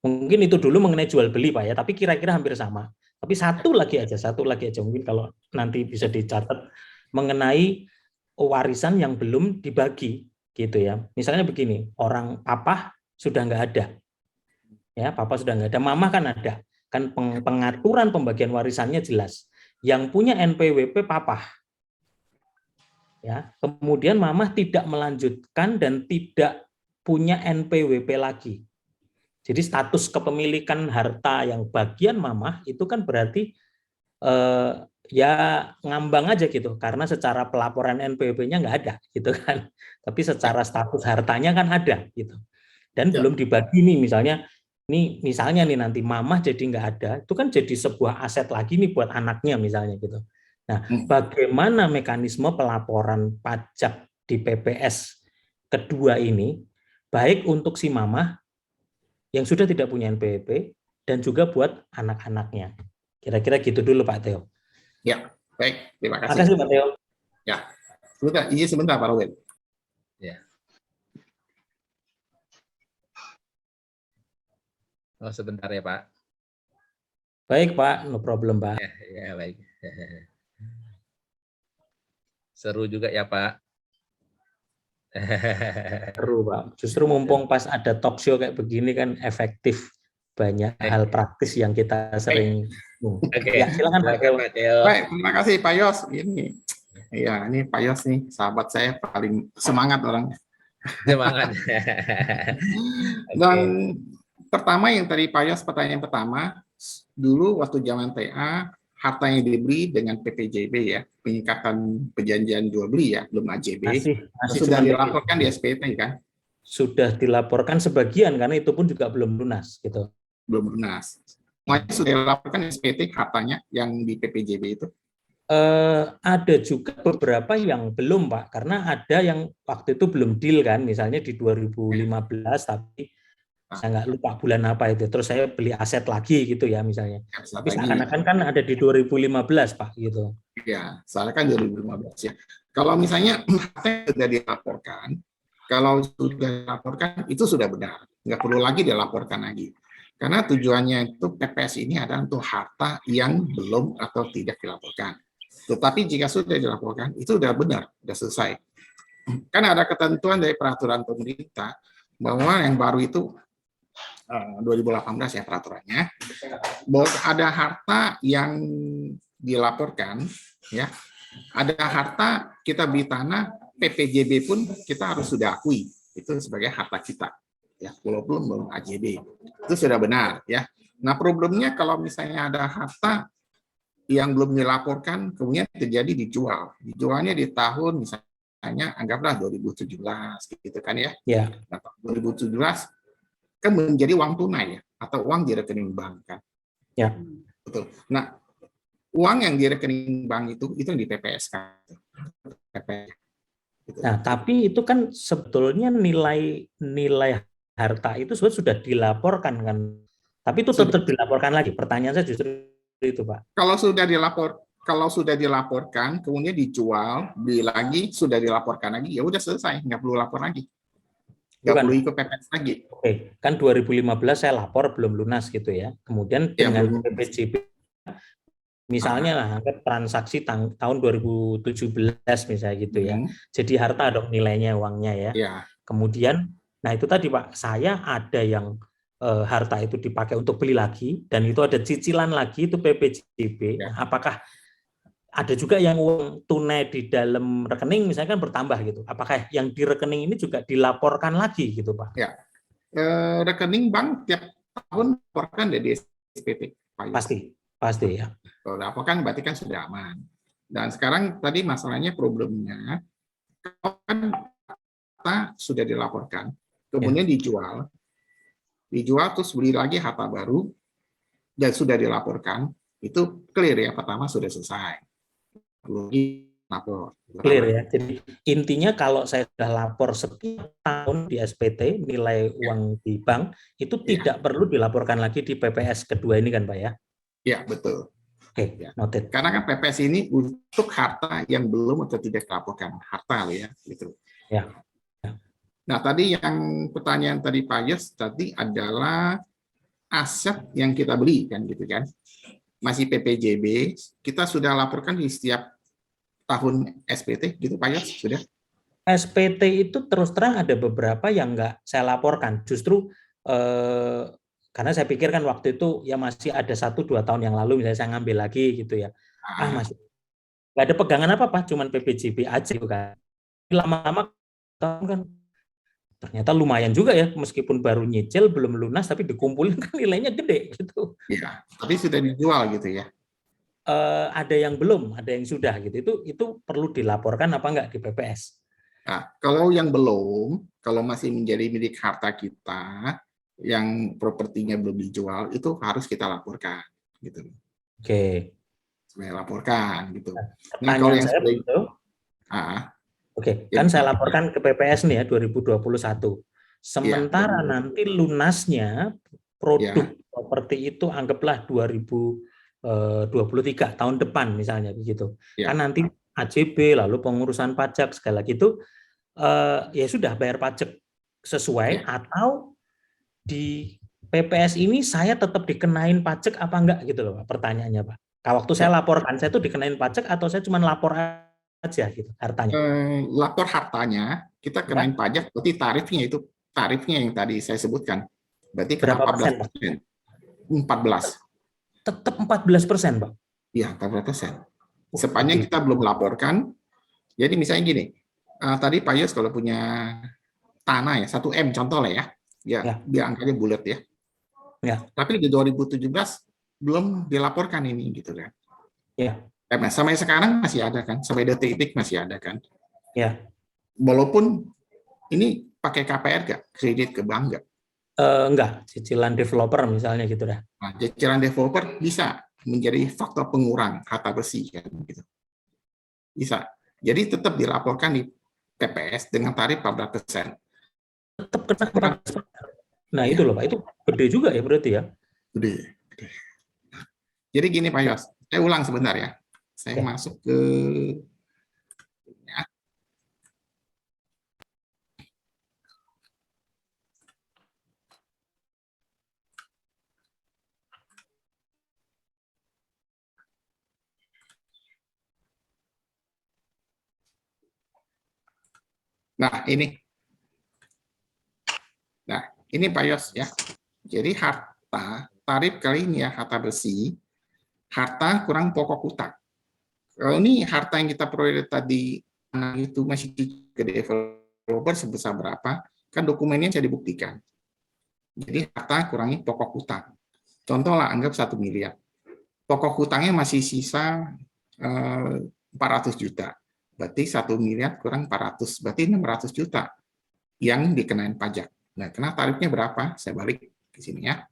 C: Mungkin itu dulu mengenai jual beli Pak ya, tapi kira-kira hampir sama. Tapi satu lagi aja mungkin kalau nanti bisa dicatat mengenai warisan yang belum dibagi gitu ya. Misalnya begini, orang papa sudah nggak ada. Ya, papa sudah nggak ada, mama kan ada. Kan pengaturan pembagian warisannya jelas. Yang punya NPWP papa. Ya, kemudian mama tidak melanjutkan dan tidak punya NPWP lagi. Jadi status kepemilikan harta yang bagian mama itu kan berarti ya ngambang aja gitu, karena secara pelaporan NPWP-nya nggak ada gitu kan. Tapi secara status hartanya kan ada gitu. Dan belum dibagi nih misalnya nih nanti mama jadi nggak ada, itu kan jadi sebuah aset lagi nih buat anaknya misalnya gitu. Nah, bagaimana mekanisme pelaporan pajak di PPS kedua ini, baik untuk si mama yang sudah tidak punya NPWP dan juga buat anak-anaknya. Kira-kira gitu dulu Pak Theo.
A: Ya, baik. Terima kasih.
C: Terima kasih Pak Theo.
A: Ya, sebentar Pak Robin.
B: Ya. Oh, sebentar ya Pak.
C: Baik Pak, no problem Pak.
B: Ya baik. Seru juga ya Pak.
C: Seru Pak. Justru mumpung pas ada talk show kayak begini kan efektif, banyak hal praktis yang kita sering.
B: Oke.
C: Ya, silakan Pak Theo.
A: Baik, terima kasih Pak Yos. Ini Pak Yos nih, sahabat saya paling semangat orangnya.
B: Semangat.
A: Dan pertama yang tadi Pak Yos, pertanyaan pertama, dulu waktu zaman TA, harta yang dibeli dengan PPJB ya, pengikatan perjanjian jual beli ya, belum AJB,
C: masih
A: sudah dilaporkan di SPT kan?
C: Sudah dilaporkan sebagian karena itu pun juga belum lunas gitu.
A: Belum lunas. Semuanya sudah dilaporkan di SPT hartanya yang di PPJB itu?
C: Ada juga beberapa yang belum Pak, karena ada yang waktu itu belum deal kan, misalnya di 2015 tapi saya nggak lupa bulan apa itu, terus saya beli aset lagi gitu ya misalnya. Tapi seakan-akan kan ada di 2015 Pak gitu.
A: Ya, soalnya kan 2015 ya. Kalau misalnya sudah dilaporkan, kalau sudah dilaporkan itu sudah benar, nggak perlu lagi dilaporkan lagi. Karena tujuannya itu PPS ini adalah untuk harta yang belum atau tidak dilaporkan. Tetapi jika sudah dilaporkan itu sudah benar, sudah selesai. Kan ada ketentuan dari peraturan pemerintah bahwa yang baru itu 2018 ya peraturannya, bahwa ada harta yang dilaporkan ya, ada harta kita beli tanah PPJB pun kita harus sudah akui itu sebagai harta kita ya, walaupun belum AJB itu sudah benar ya. Nah problemnya kalau misalnya ada harta yang belum dilaporkan kemudian terjadi dijualnya di tahun misalnya anggaplah 2017 gitu kan ya. Nah, 2017 kan menjadi uang tunai ya, atau uang di rekening bank kan.
C: Ya.
A: Betul. Nah, uang yang di rekening bank itu yang di PPS kan.
C: Nah, tapi itu kan sebetulnya nilai harta itu sudah dilaporkan kan. Tapi itu tetap dilaporkan lagi. Pertanyaan saya justru itu, Pak.
A: Kalau sudah dilaporkan, kemudian dijual, beli lagi, sudah dilaporkan lagi, ya udah selesai, nggak perlu lapor lagi. Nggak perlu ikut PPS lagi.
C: Oke, kan 2015 saya lapor belum lunas gitu ya. Kemudian dengan PPJB, misalnya lah transaksi tahun 2017 misalnya gitu ya. Jadi harta dong nilainya uangnya ya. Kemudian, nah itu tadi Pak, saya ada yang harta itu dipakai untuk beli lagi dan itu ada cicilan lagi itu PPJB. Apakah ada juga yang uang tunai di dalam rekening misalnya kan bertambah gitu. Apakah yang di rekening ini juga dilaporkan lagi gitu Pak?
A: Ya, rekening bank tiap tahun laporkan dari SPT.
C: Pasti ya.
A: Kalau laporkan berarti kan sudah aman. Dan sekarang tadi masalahnya problemnya, kalau kan harta sudah dilaporkan, kemudian dijual terus beli lagi harta baru dan sudah dilaporkan, itu clear ya, pertama sudah selesai. lapor.
C: Clear ya. Jadi intinya kalau saya sudah lapor setiap tahun di SPT nilai uang di bank itu tidak perlu dilaporkan lagi di PPS kedua ini kan Pak ya?
A: Ya, betul.
C: Oke,
A: Ya.
C: noted.
A: Karena kan PPS ini untuk harta yang belum atau tidak dilaporkan, harta ya, gitu.
C: Ya.
A: Nah, tadi yang pertanyaan tadi Pak Yos tadi adalah aset yang kita beli kan gitu kan. Masih PPJB, kita sudah laporkan di setiap tahun SPT gitu Pak Yos, sudah?
C: SPT itu terus terang ada beberapa yang nggak saya laporkan. Justru karena saya pikir kan waktu itu ya masih ada 1-2 tahun yang lalu misalnya saya ngambil lagi gitu ya. Masih nggak ada pegangan apa-apa, cuman PPJB aja gitu kan. Lama-lama kan ternyata lumayan juga ya, meskipun baru nyicil belum lunas tapi dikumpulin kan nilainya gede gitu.
A: Iya, tapi sudah dijual gitu ya.
C: Ada yang belum, ada yang sudah gitu. Itu perlu dilaporkan apa enggak di PPS?
A: Nah, kalau yang belum, kalau masih menjadi milik harta kita, yang propertinya belum dijual, itu harus kita laporkan, gitu.
C: Oke.
A: Saya laporkan, gitu.
C: Nah, kalau yang saya begitu. Oke, kan saya laporkan ke PPS nih ya 2021. Sementara nanti lunasnya produk properti itu anggaplah 2023 tahun depan misalnya begitu. Kan nanti AJB lalu pengurusan pajak sekali lagi itu ya sudah bayar pajak sesuai atau di PPS ini saya tetap dikenain pajak apa enggak gitu loh Pak, pertanyaannya Pak. Kalau waktu saya laporkan saya tuh dikenain pajak atau saya cuma lapor aja gitu hartanya.
A: Lapor hartanya kita kenain pajak, berarti tarifnya yang tadi saya sebutkan. Berarti
C: berapa persen, Pak?
A: 14.
C: Tetap 14%, Pak?
A: Iya, 14%. Sepanjang kita belum laporkan, jadi misalnya gini, tadi Pak Yos kalau punya tanah ya, 1 M contoh lah ya, dia angkanya bulat ya. Tapi di 2017 belum dilaporkan ini gitu kan.
C: Ya.
A: Sampai sekarang masih ada kan, sampai detik masih ada kan.
C: Ya.
A: Walaupun ini pakai KPR nggak, kredit ke bank nggak?
C: Enggak, cicilan developer misalnya gitu dah.
A: Nah, cicilan developer bisa menjadi faktor pengurang harta bersih kan gitu. Bisa. Jadi tetap dilaporkan di PPS dengan tarif 14%.
C: Tetap kena 14%. Nah, itu loh Pak, itu gede juga ya berarti ya.
A: Gede. Jadi gini Pak Yos, saya ulang sebentar ya. Saya masuk ke Nah, ini Pak Yos ya. Jadi harta, tarif kali ini ya, harta bersih, harta kurang pokok utang. Kalau ini harta yang kita peroleh tadi itu masih ke developer sebesar berapa, kan dokumennya bisa dibuktikan. Jadi harta kurangi pokok utang. Contoh lah, anggap 1 miliar. Pokok utangnya masih sisa 400 juta. Berarti 1 miliar kurang 400, berarti 600 juta yang dikenain pajak. Nah, kena tarifnya berapa? Saya balik ke sini ya.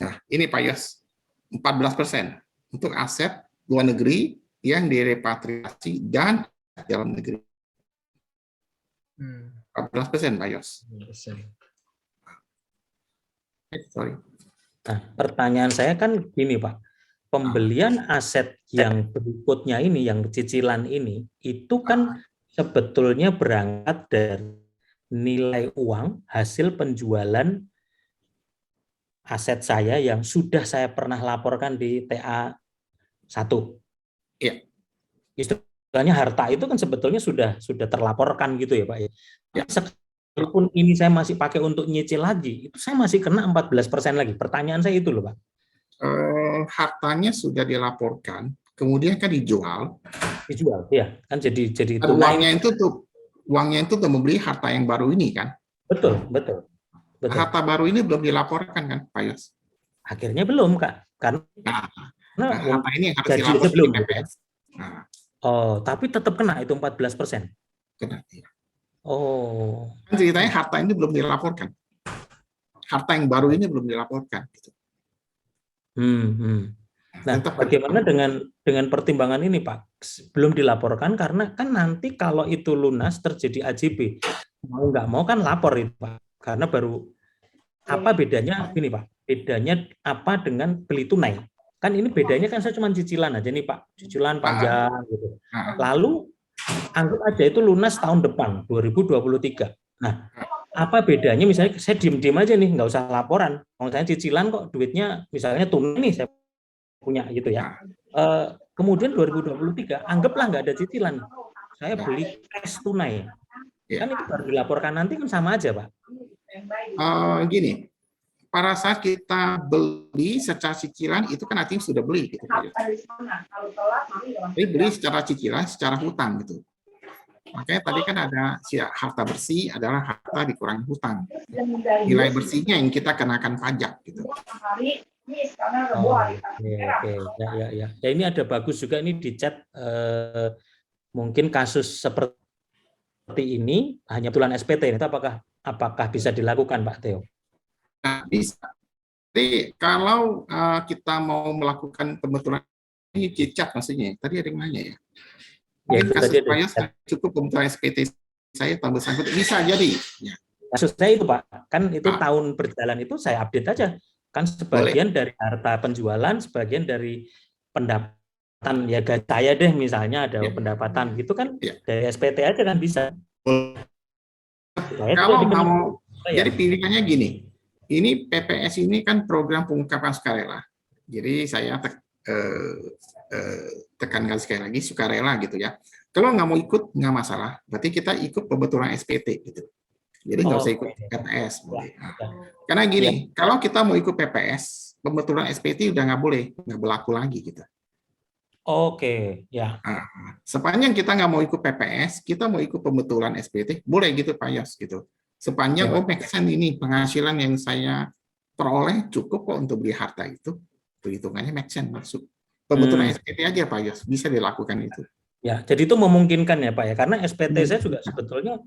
A: Nah, ini Pak Yos, 14% untuk aset luar negeri yang direpatriasi dan dalam negeri. 14% Pak Yos. Sorry.
C: Nah, pertanyaan saya kan gini Pak, pembelian aset yang berikutnya ini, yang cicilan ini, itu kan sebetulnya berangkat dari nilai uang hasil penjualan aset saya yang sudah saya pernah laporkan di TA 1.
A: Iya.
C: Istilahnya harta itu kan sebetulnya sudah terlaporkan gitu ya Pak ya. Walaupun ini saya masih pakai untuk nyicil lagi, itu saya masih kena 14% lagi. Pertanyaan saya itu loh Pak.
A: Hartanya sudah dilaporkan, kemudian kan dijual.
C: Dijual, ya kan jadi
A: uangnya itu untuk membeli harta yang baru ini kan.
C: Betul.
A: Harta baru ini belum dilaporkan kan Pak Yos?
C: Akhirnya belum Kak, karena
A: harta ini yang harus dilaporkan
C: belum.
A: PPS.
C: Oh, tapi tetap kena itu 14%.
A: Kena. Ya.
C: Oh.
A: Kan ceritanya harta ini belum dilaporkan. Harta yang baru ini belum dilaporkan. Gitu.
C: Nah,
A: Tetap
C: bagaimana dengan pertimbangan ini, Pak? Belum dilaporkan karena kan nanti kalau itu lunas terjadi AJB, mau nggak mau kan lapor itu, Pak. Karena baru apa bedanya gini, Pak? Bedanya apa dengan beli tunai? Kan ini bedanya kan saya cuma cicilan aja nih, Pak. Cicilan panjang gitu. Lalu anggap aja itu lunas tahun depan 2023. Nah, apa bedanya misalnya saya diem-diem aja nih, nggak usah laporan. Kalau saya cicilan kok duitnya misalnya tunai nih saya punya gitu ya. Kemudian 2023 anggaplah nggak ada cicilan, saya beli cash tunai, kan itu baru dilaporkan nanti kan sama aja, Pak.
A: Gini, pada saat kita beli secara cicilan itu kan artinya sudah beli gitu. Jadi beli secara cicilan, secara hutang gitu. Makanya tadi kan ada harta bersih adalah harta dikurangi hutang. Nilai bersihnya yang kita kenakan pajak gitu.
C: Oke. Ya, ini ada bagus juga ini di chat, mungkin kasus seperti ini hanya kebetulan SPT, itu apakah bisa dilakukan, Pak Theo?
A: Nah, bisa. Jadi kalau kita mau melakukan pembetulan ini chat maksudnya, tadi ada yang nanya ya. Mungkin kasus saya cukup pembetulan SPT saya tambah sangkut bisa jadi. Ya.
C: Kasus saya itu, Pak, kan itu tahun berjalan itu saya update aja. Kan sebagian dari harta penjualan, sebagian dari pendapatan ya gaji saya deh misalnya ada pendapatan gitu kan dari SPT aja kan bisa.
A: Kalau mau jadi pilihannya gini, ini PPS ini kan program pengungkapan sukarela. Jadi saya tekankan sekali lagi sukarela gitu ya. Kalau nggak mau ikut nggak masalah, berarti kita ikut pembetulan SPT gitu. Jadi nggak usah ikut PPS. Karena gini, kalau kita mau ikut PPS, pembetulan SPT udah nggak berlaku lagi gitu.
C: Oke, ya.
A: Nah, sepanjang kita nggak mau ikut PPS, kita mau ikut pembetulan SPT, boleh gitu Pak Yos gitu. Sepanjang make sense ini penghasilan yang saya peroleh cukup kok untuk beli harta itu, perhitungannya make sense masuk. Pembetulan SPT aja Pak Yos, bisa dilakukan itu.
C: Ya, jadi itu memungkinkan ya Pak ya, karena SPT saya juga sebetulnya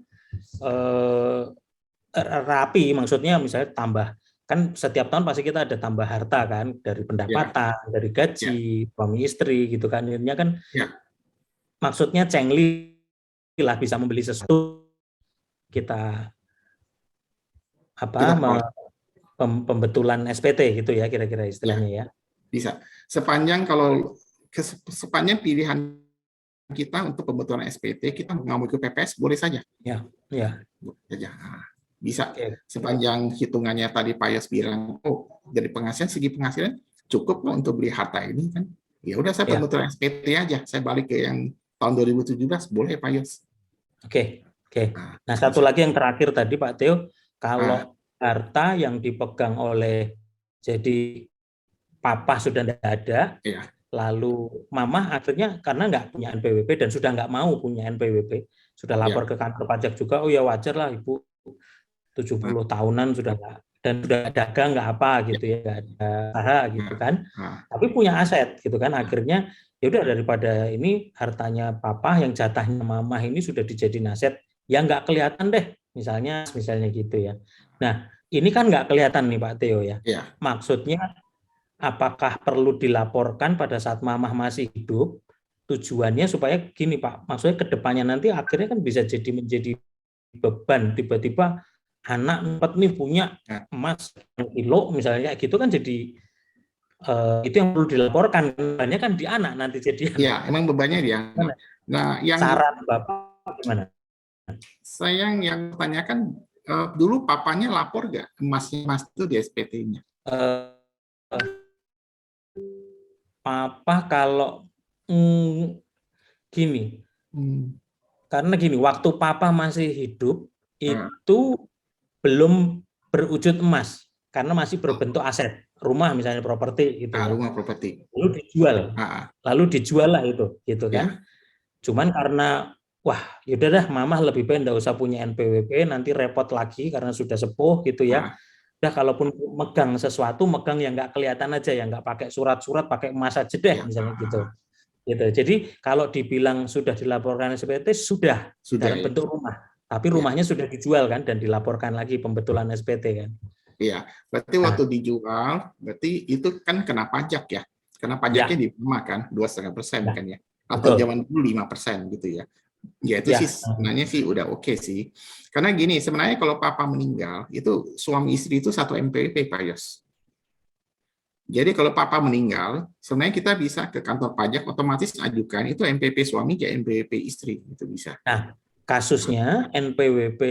C: rapi, maksudnya misalnya tambah, kan setiap tahun pasti kita ada tambah harta kan, dari pendapatan, dari gaji, suami istri gitu kan, akhirnya kan maksudnya cengli lah bisa membeli sesuatu, kita pembetulan SPT gitu ya kira-kira istilahnya ya. Bisa.
A: Sepanjang pilihan kita untuk pembetulan SPT, kita nggak mau ikut PPS, boleh saja.
C: Ya.
A: Bisa. Sepanjang hitungannya tadi Pak Yos bilang, dari segi penghasilan cukup kok untuk beli harta ini kan. Ya udah saya pembetulan SPT aja, saya balik ke yang tahun 2017, boleh Pak Yos.
C: Oke. Nah, satu lagi yang terakhir tadi Pak Theo, kalau harta yang dipegang oleh jadi papa sudah tidak ada, lalu mama akhirnya karena nggak punya NPWP dan sudah nggak mau punya NPWP, sudah lapor ke kantor pajak juga, oh ya wajar lah Ibu 70 tahunan sudah nggak, dan sudah dagang nggak apa gitu ya, nggak ada usaha gitu kan, tapi punya aset gitu kan, akhirnya ya udah daripada ini hartanya papa yang jatahnya mama ini sudah dijadiin aset, yang nggak kelihatan deh, misalnya gitu ya. Nah ini kan nggak kelihatan nih Pak Theo ya. Maksudnya apakah perlu dilaporkan pada saat mamah masih hidup? Tujuannya supaya gini Pak, maksudnya kedepannya nanti akhirnya kan bisa menjadi beban, tiba-tiba anak dapat nih punya emas kilo misalnya gitu kan, jadi itu yang perlu dilaporkan, bebannya kan di anak nanti jadi.
A: Ya, emang bebannya dia. Nah, yang
C: saran Bapak gimana?
A: Saya yang tanyakan dulu papanya lapor nggak emasnya itu di SPT-nya? Papa
C: kalau gini, karena gini, waktu papa masih hidup itu belum berwujud emas, karena masih berbentuk aset, rumah misalnya properti gitu.
A: Rumah properti.
C: Lalu dijual lah itu, gitu kan. Cuman karena yaudah dah, mamah lebih baik nggak usah punya NPWP, nanti repot lagi karena sudah sepuh gitu ya. Udah kalaupun megang sesuatu, megang yang nggak kelihatan aja, yang nggak pakai surat-surat, pakai emas aja deh misalnya gitu. Jadi kalau dibilang sudah dilaporkan SPT sudah dalam bentuk rumah, Tapi rumahnya sudah dijual kan dan dilaporkan lagi pembetulan SPT kan.
A: Iya, berarti waktu dijual, berarti itu kan kena pajak ya. Kena pajaknya di rumah kan, 2,5% kan ya. Atau
C: Betul.
A: zaman dulu 5% gitu ya. Ya itu sih sebenarnya sih udah oke sih. Karena gini, sebenarnya kalau papa meninggal, itu suami istri itu satu NPWP, Pak Yos. Jadi kalau papa meninggal, sebenarnya kita bisa ke kantor pajak otomatis ajukan itu NPWP suami ke NPWP istri, itu bisa.
C: Nah, kasusnya NPWP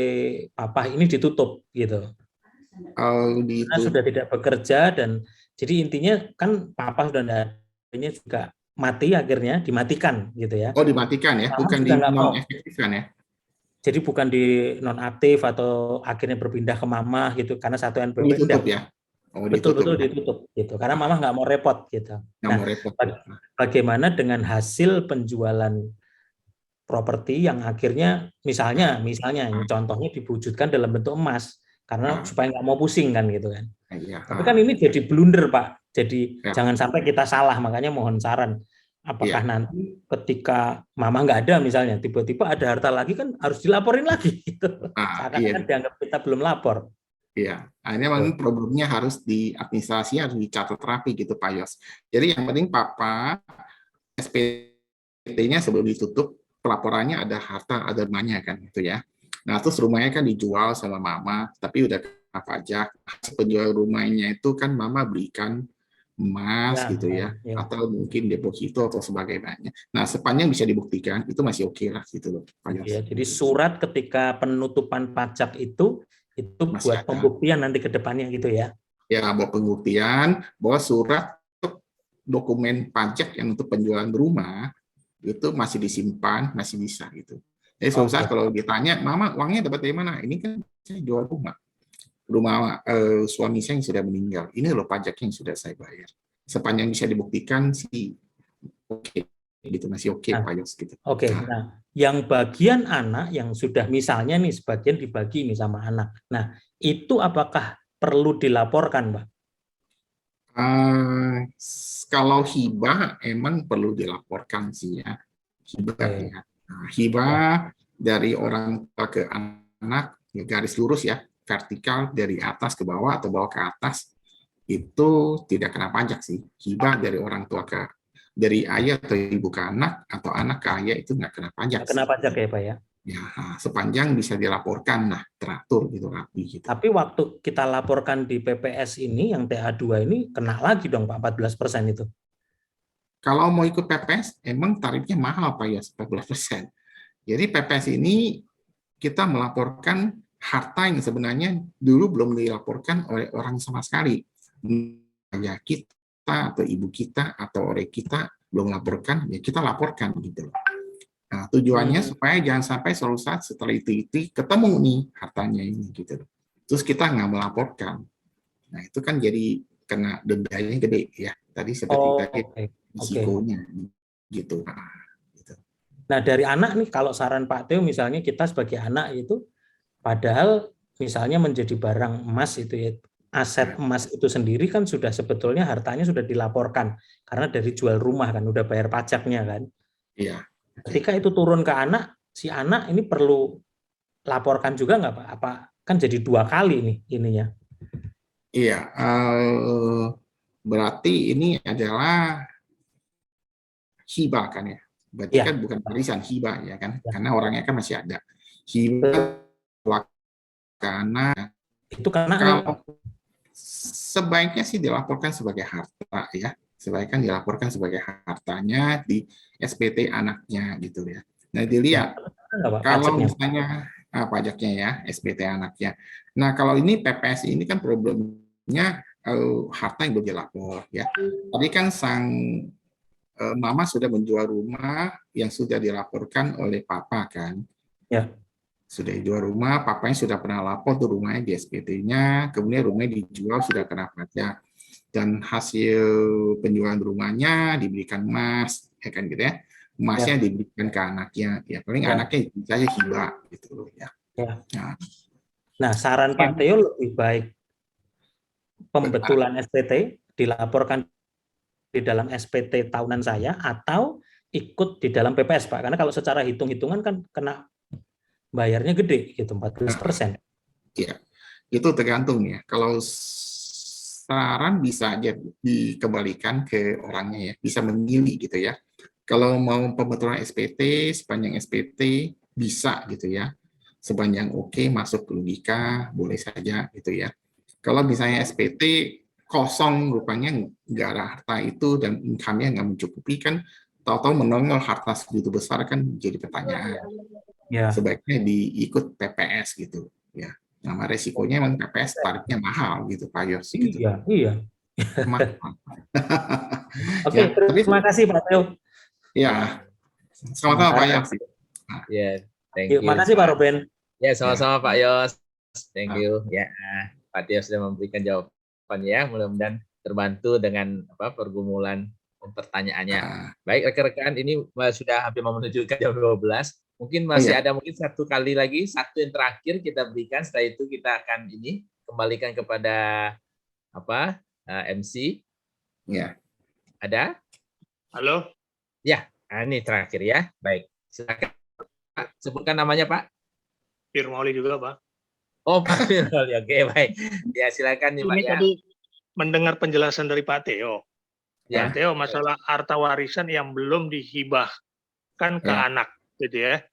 C: papa ini ditutup gitu. Karena sudah tidak bekerja dan jadi intinya kan papa sudah adanya juga mati akhirnya dimatikan gitu ya.
A: Oh dimatikan ya, bukan di non-efektifkan ya.
C: Jadi bukan di nonaktif atau akhirnya berpindah ke mama gitu karena satu NPWP
A: ditutup ya. Oh,
C: betul-betul ditutup gitu karena mama nggak mau repot gitu.
A: Nggak mau repot.
C: Bagaimana dengan hasil penjualan properti yang akhirnya misalnya contohnya diwujudkan dalam bentuk emas karena supaya nggak mau pusing kan gitu kan. Tapi kan ini jadi blunder Pak. Jadi jangan sampai kita salah, makanya mohon saran. Apakah nanti ketika mama nggak ada misalnya tiba-tiba ada harta lagi kan harus dilaporin lagi gitu. Seakan-akan dianggap kita belum lapor.
A: Iya, akhirnya memang problemnya harus di administrasi, harus dicatat rapi gitu Pak Yos. Jadi yang penting papa SPT-nya sebelum ditutup pelaporannya ada harta, ada rumahnya kan gitu ya. Nah terus rumahnya kan dijual sama mama, tapi udah kena pajak. Penjual rumahnya itu kan mama belikan emas gitu ya, atau mungkin deposito atau sebagainya. Nah sepanjang bisa dibuktikan itu masih oke lah gitu loh Pak Yos.
C: Ya, jadi surat ketika penutupan pajak itu masih buat pembuktian nanti ke depannya gitu ya.
A: Ya, buat pembuktian bahwa surat dokumen pajak yang untuk penjualan rumah itu masih disimpan, masih bisa gitu. Jadi suatu saat kalau ditanya, "Mama, uangnya dapat dari mana?" Ini kan saya jual rumah. Rumah suami saya yang sudah meninggal. Ini loh pajaknya yang sudah saya bayar. Sepanjang bisa dibuktikan sih oke. Gitu masih oke Pak Yos gitu.
C: Nah, yang bagian anak yang sudah misalnya nih sebagian dibagi nih sama anak. Nah, itu apakah perlu dilaporkan, Pak?
A: Kalau hibah emang perlu dilaporkan sih ya. Hibah ya. Nah, hibah dari orang tua ke anak ya, garis lurus ya, vertikal dari atas ke bawah atau bawah ke atas itu tidak kena pajak sih. Hibah dari orang tua ke dari ayah atau ibu ke anak atau anak ke ayah itu nggak kena pajak.
C: Kena pajak ya Pak ya?
A: Ya, sepanjang bisa dilaporkan, nah teratur gitu rapi gitu.
C: Tapi waktu kita laporkan di PPS ini yang TA2 ini kena lagi dong Pak 14% itu.
A: Kalau mau ikut PPS emang tarifnya mahal Pak ya 14%. Jadi PPS ini kita melaporkan harta yang sebenarnya dulu belum dilaporkan oleh orang sama sekali. Ya kita atau ibu kita atau orang kita belum laporkan, ya kita laporkan gitu loh. Nah, tujuannya supaya jangan sampai suatu saat setelah itu ketemu nih hartanya ini gitu loh. Terus kita nggak melaporkan. Nah, itu kan jadi kena dendanya gede ya. Tadi seperti tadi risikonya gitu.
C: Nah, dari anak nih kalau saran Pak Teo misalnya kita sebagai anak itu padahal misalnya menjadi barang emas itu ya, aset emas itu sendiri kan sudah sebetulnya hartanya sudah dilaporkan karena dari jual rumah kan udah bayar pajaknya kan.
A: Iya.
C: Ketika itu turun ke anak, si anak ini perlu laporkan juga nggak Pak? Apa kan jadi 2 kali nih ininya?
A: Iya, berarti ini adalah hibah kan ya. Berarti kan bukan warisan, hibah ya kan, karena orangnya kan masih ada. Hibah karena
C: itu karena
A: kalau sebaiknya sih dilaporkan sebagai harta ya, sebaiknya dilaporkan sebagai hartanya di SPT anaknya gitu ya. Nah dilihat kalau misalnya pajaknya ya SPT anaknya. Nah kalau ini PPS ini kan problemnya harta yang belum dilapor ya. Tadi kan sang mama sudah menjual rumah yang sudah dilaporkan oleh papa kan.
C: Ya.
A: Sudah dijual rumah, papanya sudah pernah lapor tuh rumahnya di SPT-nya, kemudian rumahnya dijual sudah kena pajak. Dan hasil penjualan rumahnya diberikan emas, ya kan gitu ya. Emasnya diberikan ke anaknya, ya paling anaknya bisa hibah gitu loh ya.
C: Nah, saran Pak Teo lebih baik pembetulan SPT dilaporkan di dalam SPT tahunan saya atau ikut di dalam PPS Pak. Karena kalau secara hitung-hitungan kan kena bayarnya gede gitu 14%.
A: Ya, itu tergantung ya. Kalau saran bisa aja dikembalikan ke orangnya ya, bisa memilih gitu ya. Kalau mau pembetulan SPT, sepanjang SPT bisa gitu ya. Sepanjang oke masuk logika boleh saja gitu ya. Kalau misalnya SPT kosong rupanya nggak ada harta itu dan income-nya nggak mencukupi kan, tahu-tahu menongol harta segitu besar kan jadi pertanyaan.
C: Ya,
A: Sebaiknya diikut PPS gitu ya. Nama resikonya emang PPS tarifnya mahal gitu Pak Yos gitu.
C: iya, iya.
A: Mahal.
C: Oke,
A: Ya, tapi
C: terima kasih Pak Teo.
A: ya sama-sama Pak
C: Semangat.
A: Yos. Nah,
B: Ya, thank
C: Yuk,
B: you
C: makasih Pak
B: Pak.
C: Ruben.
B: Ya,
A: ya.
B: sama-sama Pak Yos. Thank
A: Ah.
B: you. Ya, Pak Tio sudah memberikan jawaban ya. Mudah-mudahan terbantu dengan pergumulan pertanyaannya.
A: Ah.
B: Baik, rekan-rekan, ini sudah hampir mau menuju ke jam 12. Mungkin
A: Oh
B: masih
A: ya,
B: ada satu kali lagi, satu yang terakhir kita berikan. Setelah itu kita akan kembalikan kepada MC.
A: ya.
B: Ada?
F: Halo,
B: Ya, ini terakhir ya. Baik, silakan Pak. Sebutkan namanya Pak.
F: Firmauli juga Pak.
B: Oh, Pak Firmauli. Oke, baik. Ya, silakan nih Pak
F: Ini
B: ya.
F: tadi mendengar penjelasan dari Pak Teo.
B: Ya.
F: Pak Teo, masalah harta warisan yang belum dihibahkan ke
A: Ya.
F: anak, gitu ya.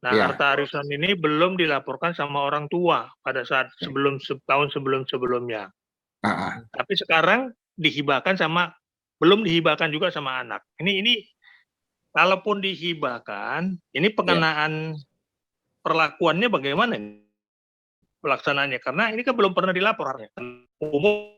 F: Nah,
A: Ya.
F: harta warisan ini belum dilaporkan sama orang tua pada saat setahun sebelum-sebelumnya.
A: Ah.
F: Tapi sekarang belum dihibahkan juga sama anak. Ini kalaupun dihibahkan, ini pengenaan perlakuannya bagaimana pelaksanaannya? Karena ini kan belum pernah dilapor. Umum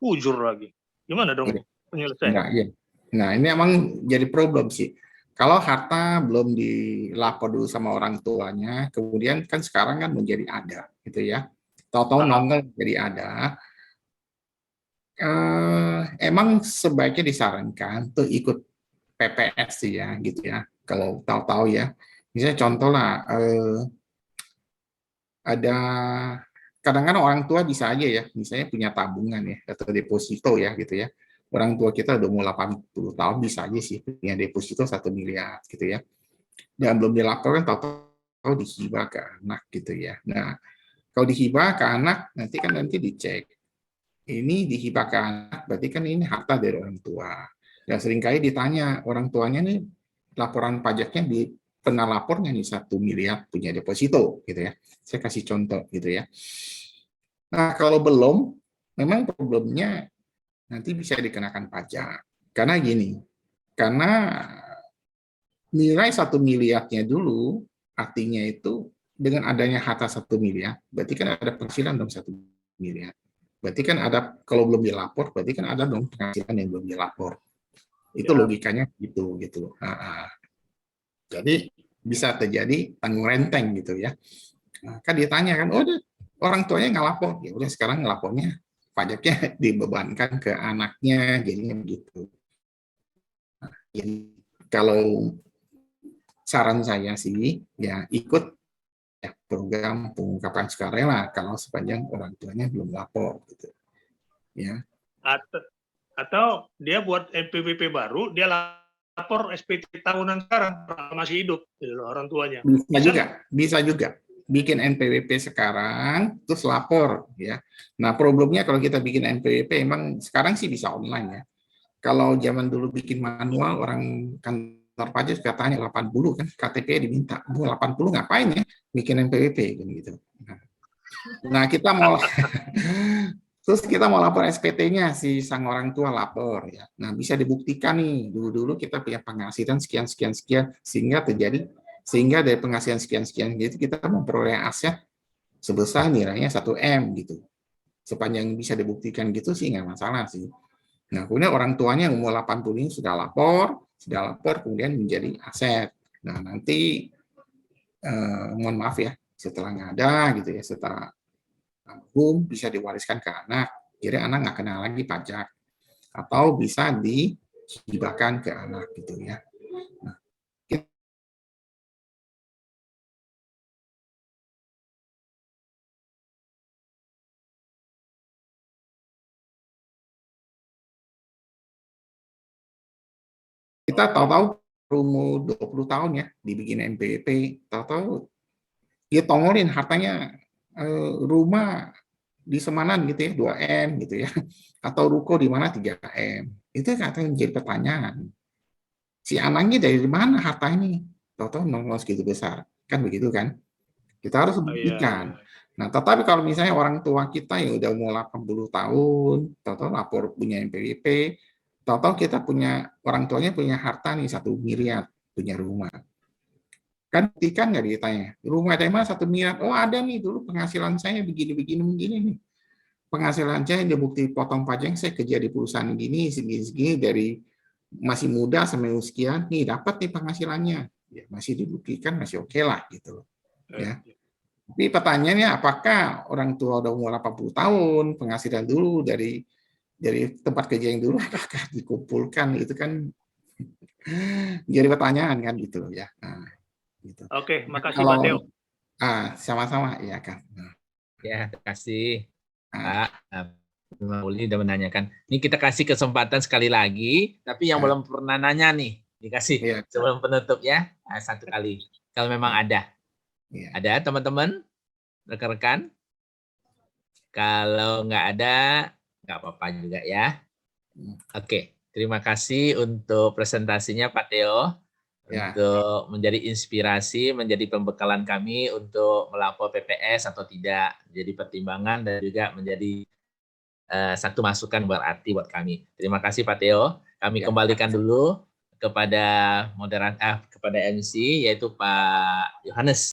F: ujur lagi. Gimana dong penyelesaian?
A: Nah, iya. Nah, ini emang jadi problem sih. Kalau harta belum dilapor dulu sama orang tuanya, kemudian kan sekarang kan menjadi ada, gitu ya. Tahu-tahu nongol jadi ada. Emang sebaiknya disarankan tuh ikut PPS sih ya, gitu ya. Kalau tahu-tahu ya, misalnya contoh lah, ada kadang-kadang orang tua bisa aja ya, misalnya punya tabungan ya atau deposito ya gitu ya. Orang tua kita udah mau 80 tahun bisa aja sih punya deposito 1 miliar gitu ya. Dan belum dilaporkan tahu-tahu dihibah ke anak gitu ya. Nah, kalau dihibah ke anak nanti dicek. Ini dihibah ke anak berarti kan ini harta dari orang tua. Dan seringkali ditanya orang tuanya nih laporan pajaknya pernah lapornya nih 1 miliar punya deposito gitu ya. Saya kasih contoh gitu ya. Nah, kalau belum, memang problemnya nanti bisa dikenakan pajak. Karena gini, karena nilai 1 miliarnya dulu, artinya itu dengan adanya harta 1 miliar, berarti kan ada penghasilan dong 1 miliar. Berarti kan ada, kalau belum dilapor, berarti kan ada dong penghasilan yang belum dilapor. Itu logikanya gitu. Jadi bisa terjadi tanggung renteng gitu ya. Nah, kan ditanya kan, oh orang tuanya nggak lapor, ya udah sekarang ngelapornya pajaknya dibebankan ke anaknya, jadinya begitu. Nah, jadi kalau saran saya sih ya ikut ya, program pengungkapan sukarela kalau sepanjang orang tuanya belum lapor gitu. Ya.
F: Atau dia buat NPWP baru, dia lapor SPT tahunan sekarang masih hidup orang tuanya.
A: Bisa juga bikin NPWP sekarang terus lapor ya. Nah, problemnya kalau kita bikin NPWP emang sekarang sih bisa online ya. Kalau zaman dulu bikin manual orang kantor pajak katanya 80 kan KTP diminta. 80 ngapain ya bikin NPWP gitu. Nah, kita mau terus kita mau lapor SPT-nya si sang orang tua lapor ya. Nah, bisa dibuktikan nih dulu kita punya penghasilan sekian sehingga dari penghasilan sekian gitu kita memperoleh aset sebesar nilainya 1 M gitu. Sepanjang bisa dibuktikan gitu sih nggak masalah sih. Nah, kemudian orang tuanya yang umur 80 ini sudah lapor kemudian menjadi aset. Nah, nanti mohon maaf ya, setelah nggak ada gitu ya, setelah almarhum bisa diwariskan ke anak, jadi anak nggak kena lagi pajak, atau bisa dihibahkan ke anak gitu ya. Nah, kita tahu-tahu umur 20 tahun ya dibikin NPWP, tahu-tahu dia tongolin hartanya rumah di Semanan gitu ya 2M gitu ya, atau ruko di mana 3M, itu katanya menjadi pertanyaan. Si anaknya dari mana harta ini? Tahu-tahu nongol segitu besar, kan begitu kan? Kita harus buktikan. Nah, tetapi kalau misalnya orang tua kita yang udah umur 80 tahun, tahu-tahu lapor punya NPWP, tahu-tahu kita punya, orang tuanya punya harta nih 1 miliar, punya rumah. Kan buktikan nggak ditanya, rumah dari mana 1 miliar? Oh ada nih, dulu penghasilan saya begini nih. Penghasilan saya udah bukti potong pajak, saya kerja di perusahaan gini, segini dari masih muda sampai sekian, nih dapat nih penghasilannya. Ya, masih dibuktikan, masih oke lah gitu. Ya. Tapi pertanyaannya, apakah orang tua udah umur 80 tahun, penghasilan dulu dari tempat kerja yang dulu, apakah dikumpulkan, itu kan jadi pertanyaan kan gitu ya. Nah, gitu.
F: Oke, makasih Pak Teo.
A: Sama-sama ya kan.
B: Ya, terima kasih Pak. Uli udah menanyakan. Ini kita kasih kesempatan sekali lagi, tapi yang belum pernah nanya nih, dikasih sebelum penutup ya, 1 kali. Kalau memang ada. Ada teman-teman, rekan-rekan? Kalau nggak ada, nggak apa-apa juga ya. Oke, terima kasih untuk presentasinya Pak Teo. Untuk menjadi inspirasi, menjadi pembekalan kami untuk melapor PPS atau tidak. Jadi pertimbangan dan juga menjadi satu masukan berarti buat kami. Terima kasih Pak Teo. Kami kembalikan dulu kepada kepada MC yaitu Pak Yohanes.